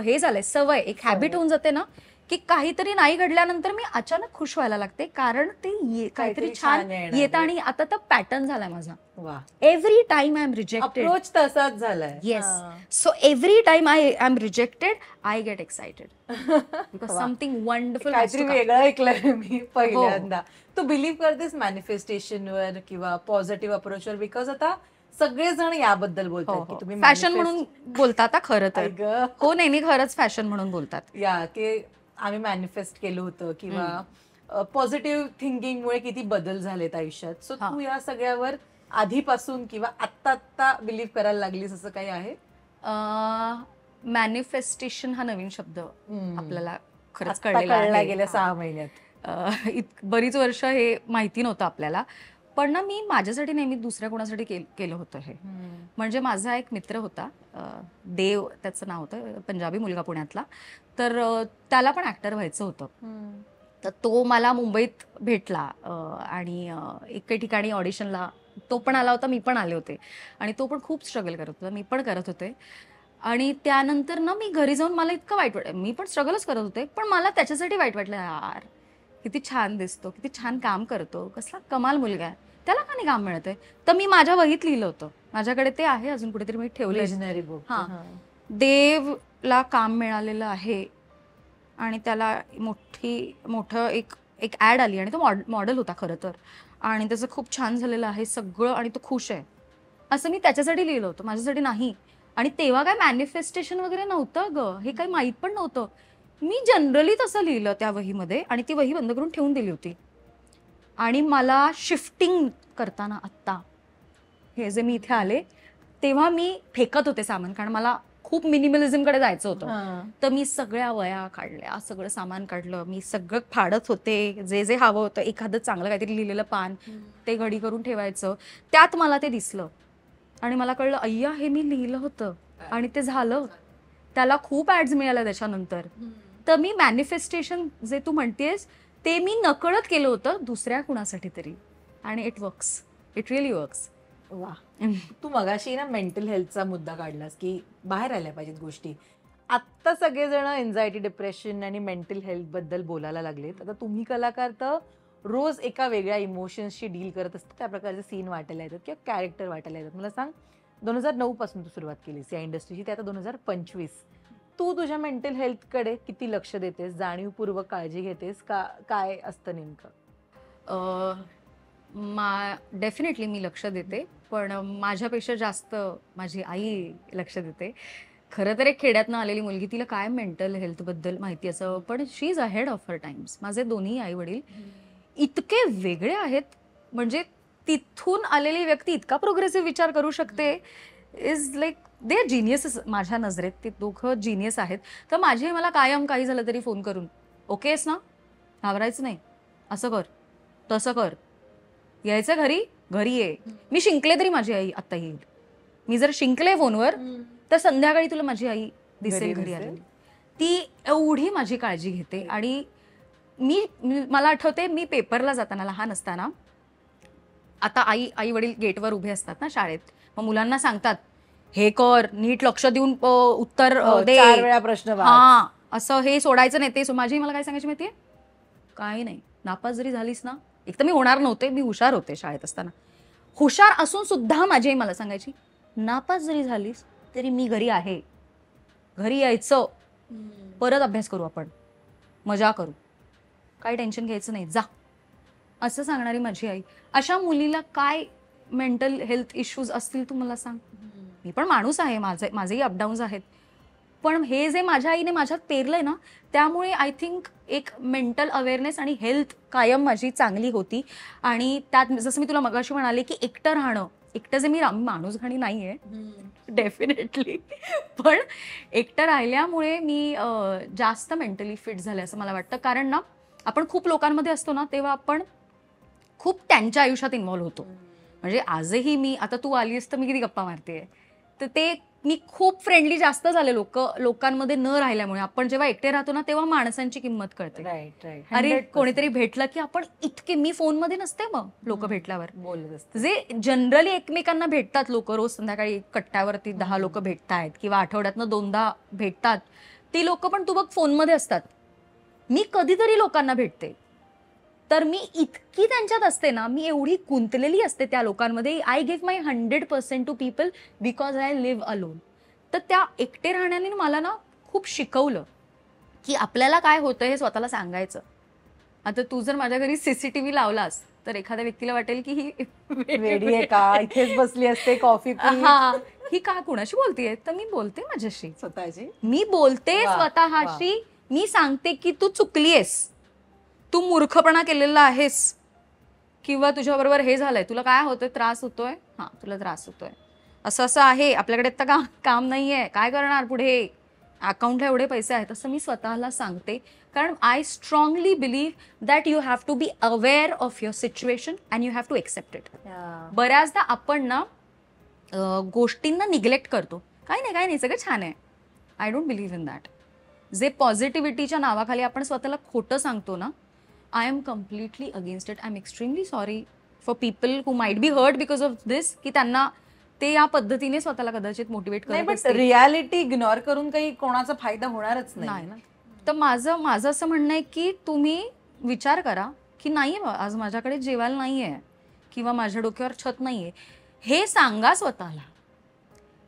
हे झालंय, सवय, एक हॅबिट होऊन जाते ना, की काहीतरी नाही घडल्यानंतर मी अचानक खुश व्हायला लागते, कारण ते काहीतरी छान येतं. आणि आता तर पॅटर्न झालाय माझा. Every time I am rejected, approach तसाच झालाय. Yes. So every time I am rejected, I get excited because something wonderful. काहीतरी वेगळं ऐकलंय मी पहिल्यांदा. तू बिलीव्ह करतेस मॅनिफेस्टेशनवर किंवा पॉझिटिव्ह अप्रोचवर? बिकॉज आता सगळेजण याबद्दल बोलतात की तुम्ही फॅशन म्हणून बोलतात खरं तर. ग हो, नाही नाही, खरंच फॅशन म्हणून बोलतात. या की आम्ही मॅनिफेस्ट केलं होतं, किंवा पॉझिटिव्ह थिंकिंगमुळे किती बदल झालेत आयुष्यात. सो तू या सगळ्यावर आधीपासून किंवा आत्ता बिलीव्ह करायला लागलीस असं काही आहे? मॅनिफेस्टेशन हा नवीन शब्द आपल्याला खरंच कळला कळलेला गेल्या 6 महिन्यात. बरीच वर्ष हे माहिती नव्हतं आपल्याला. पण ना मी माझ्यासाठी नेहमी दुसऱ्या कोणासाठी केलं होतं हे. म्हणजे माझा एक मित्र होता, देव त्याचं नाव होतं, पंजाबी मुलगा पुण्यातला. तर त्याला पण ऍक्टर व्हायचं होतं. तर तो मला मुंबईत भेटला आणि एके ठिकाणी ऑडिशनला तो पण आला होता, मी पण आले होते. आणि तो पण खूप स्ट्रगल करत होता, मी पण करत होते. आणि त्यानंतर ना मी घरी जाऊन मला इतकं वाईट वाटलं, मी पण स्ट्रगलच करत होते, पण मला त्याच्यासाठी वाईट वाटलं, यार किती छान दिसतो, किती छान काम करतो, कसला कमाल मुलगा आहे, त्याला का नाही काम मिळतंय. तर मी माझ्या वहीत लिहिलं होतं, माझ्याकडे ते आहे अजून कुठेतरी मी ठेवलं. देवला काम मिळालेलं आहे आणि त्याला मोठं एक ऍड आली आणि तो मॉडेल होता खरं तर, आणि त्याचं खूप छान झालेलं आहे सगळं आणि तो खुश आहे, असं मी त्याच्यासाठी लिहिलं होतं, माझ्यासाठी नाही. आणि तेव्हा काय मॅनिफेस्टेशन वगैरे नव्हतं ग, हे काही माहीत पण नव्हतं. मी जनरली तसं लिहिलं त्या वहीमध्ये आणि ती वही बंद करून ठेवून दिली होती. आणि मला शिफ्टिंग करताना आत्ता हे जे मी इथे आले तेव्हा मी फेकत होते सामान, कारण मला खूप मिनिमलिझमकडे जायचं होतं. तर मी सगळ्या वया काढल्या, सगळं सामान काढलं, मी सगळं फाडत होते, जे जे हवं होतं, एखादं चांगलं काहीतरी लिहिलेलं पान ते घडी करून ठेवायचं. त्यात मला ते दिसलं आणि मला कळलं, अय्या हे मी लिहिलं होतं आणि ते झालं. त्याला खूप ऍड्स मिळाल्या त्याच्यानंतर. तर मी मॅनिफेस्टेशन जे तू म्हणतेस ते मी नकळत केलं होतं दुसऱ्या कुणासाठी तरी, आणि it works, it really works. वा. तू मगाशी ना मेंटल हेल्थचा मुद्दा काढलास की बाहेर आल्या पाहिजेत गोष्टी. आत्ता सगळेजण एन्झायटी, डिप्रेशन आणि मेंटल हेल्थ बद्दल बोलायला लागलेत. आता तुम्ही कलाकार तर रोज एका वेगळ्या इमोशन्सशी डील करत असतात, त्या प्रकारचे सीन वाटायला येतात किंवा कॅरेक्टर वाटायला येतात. मला सांग, 2009 पासून तू सुरुवात केलीस या इंडस्ट्रीची, ते आता 2025. तू तुझ्या मेंटल हेल्थकडे किती लक्ष देतेस, जाणीवपूर्वक काळजी घेतेस का, काय असतं नेमकं? डेफिनेटली मी लक्ष देते, पण माझ्यापेक्षा जास्त माझी आई लक्ष देते. खरं तर एक खेड्यातनं आलेली मुलगी, तिला काय मेंटल हेल्थबद्दल माहिती असं, पण she is ahead of her times. माझे दोन्ही आई वडील इतके वेगळे आहेत, म्हणजे तिथून आलेली व्यक्ती इतका प्रोग्रेसिव्ह विचार करू शकते, इज लाईक दे आर जिनियसेस माझ्या नजरेत. ते दोघं जिनियस आहेत. तर माझी आई मला कायम काही झालं तरी फोन करून, ओके आहेस ना, घाबरायचं नाही, असं कर, तसं कर, यायचं घरी, घरी ये. मी शिंकले तरी माझी आई आत्ता येईल. मी जर शिंकले फोनवर तर संध्याकाळी तुला माझी आई दिसेल घरी आलेली. ती एवढी माझी काळजी घेते. आणि मला आठवते, मी पेपरला जाताना लहान असताना, आता आई वडील गेटवर उभे असतात ना शाळेत, मग मुलांना सांगतात, हे कर, नीट लक्ष देऊन उत्तर दे, 4 वेळा प्रश्न वाच. हा, असं हे सोडायचं नाही ते. माझी मला काय सांगायची माहितीये, काही नाही, नापास जरी झालीस ना, एक तर मी होणार नव्हते, मी हुशार होते शाळेत असताना, हुशार असून सुद्धा माझी आई मला सांगायची, नापास जरी झालीस तरी मी घरी आहे, घरी यायचं, परत अभ्यास करू, आपण मजा करू, काही टेन्शन घ्यायचं नाही, जा, असं सांगणारी माझी आई. अशा मुलीला काय मेंटल हेल्थ इश्यूज असतील तू मला सांग. मी पण माणूस आहे, माझेही अपडाऊन्स आहेत, पण हे जे माझ्या आईने माझ्यात पेरलंय ना, त्यामुळे आय थिंक एक मेंटल अवेअरनेस आणि हेल्थ कायम माझी चांगली होती. आणि त्यात जसं मी तुला मगाशी म्हणाले की एकटं राहणं, एकटं जे मी माणूस घाणी नाही आहे डेफिनेटली, पण एकटं राहिल्यामुळे मी जास्त मेंटली फिट झाले असं मला वाटतं. कारण ना, आपण खूप लोकांमध्ये असतो ना, तेव्हा आपण खूप त्यांच्या आयुष्यात इन्व्हॉल्व्ह होतो. म्हणजे आजही मी, आता तू आलीस तर मी किती गप्पा मारते, तर ते मी खूप फ्रेंडली जास्त झाले लोकांमध्ये न राहिल्यामुळे. आपण जेव्हा एकटे राहतो ना, तेव्हा माणसांची किंमत कळते. अरे कोणीतरी भेटलं की आपण इतके, मी फोनमध्ये नसते मग लोक भेटल्यावर बोलत असते, जे जनरली एकमेकांना भेटतात लोक, रोज संध्याकाळी कट्ट्यावरती 10 लोक भेटतायत किंवा आठवड्यातनं 2दा भेटतात, ती लोक पण तू बघ फोनमध्ये असतात. मी कधीतरी लोकांना भेटते, तर मी इतकी त्यांच्यात असते ना, मी एवढी गुंतलेली असते त्या लोकांमध्ये. I give my 100% to people because I live alone. तर त्या एकटे राहण्याने मला ना खूप शिकवलं की आपल्याला काय होतं हे स्वतःला सांगायचं. आता तू जर माझ्या घरी सीसीटीव्ही लावलास तर एखाद्या व्यक्तीला वाटेल की ही वेडी आहे का, इथेच बसली असते कॉफी हा, ही का कुणाशी बोलतेय, तर मी बोलते माझ्याशी स्वतःची, मी बोलते स्वतःशी. मी सांगते की तू चुकलीयस, तू मूर्खपणा केलेला आहेस, किंवा तुझ्या बरोबर हे झालंय, तुला काय होतंय, त्रास होतोय, हा तुला त्रास होतोय, असं असं आहे, आपल्याकडे आता काम नाहीये, काय करणार पुढे, अकाउंटला एवढे पैसे आहेत, असं मी स्वतःला सांगते. कारण I strongly believe that you have to be aware of your situation and you have to accept it. बऱ्याचदा आपण ना गोष्टींना निग्लेक्ट करतो, काही नाही सगळं छान आहे. I don't believe in that. जे पॉझिटिव्हिटीच्या नावाखाली आपण स्वतःला खोटं सांगतो ना, I am completely against it. I am extremely sorry for people who might be hurt because of this, की त्यांना ते या पद्धतीने स्वतःला कदाचित मोटिवेट करत असतील. पण रियालिटी इग्नोर करून काही कोणाचा फायदा होणारच नाही ना. तर माझं असं म्हणणं आहे की तुम्ही विचार करा की नाही, आज माझ्याकडे जेवायला नाहीये किंवा माझ्या डोक्यावर छत नाहीये, हे सांगा स्वतःला.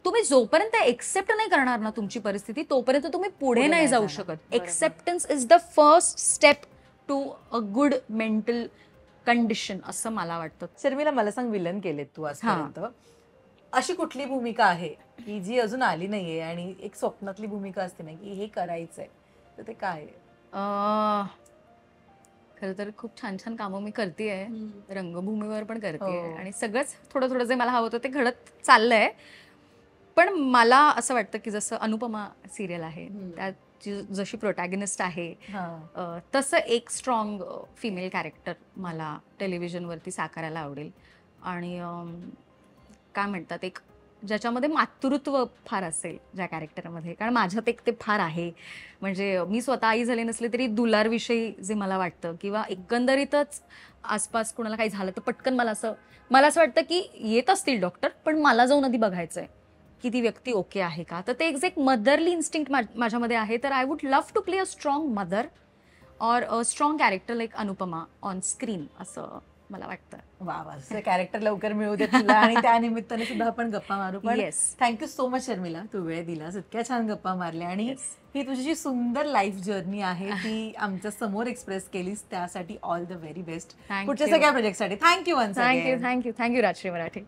तुम्ही जोपर्यंत एक्सेप्ट नाही करणार ना तुमची परिस्थिती, तोपर्यंत तुम्ही पुढे नाही जाऊ शकत. Acceptance is the first step to a good mental condition, असं मला वाटतं. शर्मिला, मला सांग, विलन केलेत तू आजपर्यंत, अशी कुठली भूमिका आहे की जी अजून आली नाहीये आणि एक स्वप्नातली भूमिका असते ना की हे करायचंय, तर ते काय आहे? खरं तर खूप छान छान कामं मी करतेय, रंगभूमीवर पण करतेय, आणि सगळंच थोडं थोडं जे मला हवं होतं ते घडत चाललंय. पण मला असं वाटतं की जसं अनुपमा सिरियल आहे, त्यात जशी प्रोटॅगनिस्ट आहे, तसं एक स्ट्रॉंग फिमेल कॅरेक्टर मला टेलिव्हिजनवरती साकारायला आवडेल. आणि काय म्हणतात, एक ज्याच्यामध्ये मातृत्व फार असेल ज्या कॅरेक्टरमध्ये, कारण माझ्यात एक ते फार आहे. म्हणजे मी स्वतः आई झाले नसले तरी दुलारविषयी जे मला वाटतं, किंवा एकंदरीतच आसपास कोणाला काही झालं तर पटकन मला असं वाटतं की येत असतील डॉक्टर, पण मला जाऊन आधी बघायचंय, की ती व्यक्ती ओके आहे का. तर ते एक मदरली इन्स्टिंक्ट माझ्यामध्ये आहे. तर I would love to play a strong mother or a strong character like Anupama on screen, असं मला वाटतं. वा वा, असं कॅरेक्टर लवकर मिळू दे तुला आणि त्या निमित्ताने सुद्धा आपण गप्पा मारू. पण yes. Thank you so much Sharmila, तू वेळ दिलास, इतक्या छान गप्पा मारल्या आणि Yes. ही तुझी जी सुंदर लाईफ जर्नी आहे ती आमच्या समोर एक्सप्रेस केलीस, त्यासाठी all the very best Thank पुढच्या you. सगळ्या प्रोजेक्टसाठी. थँक्यू वन्स थँक्यू राजश्री मराठे.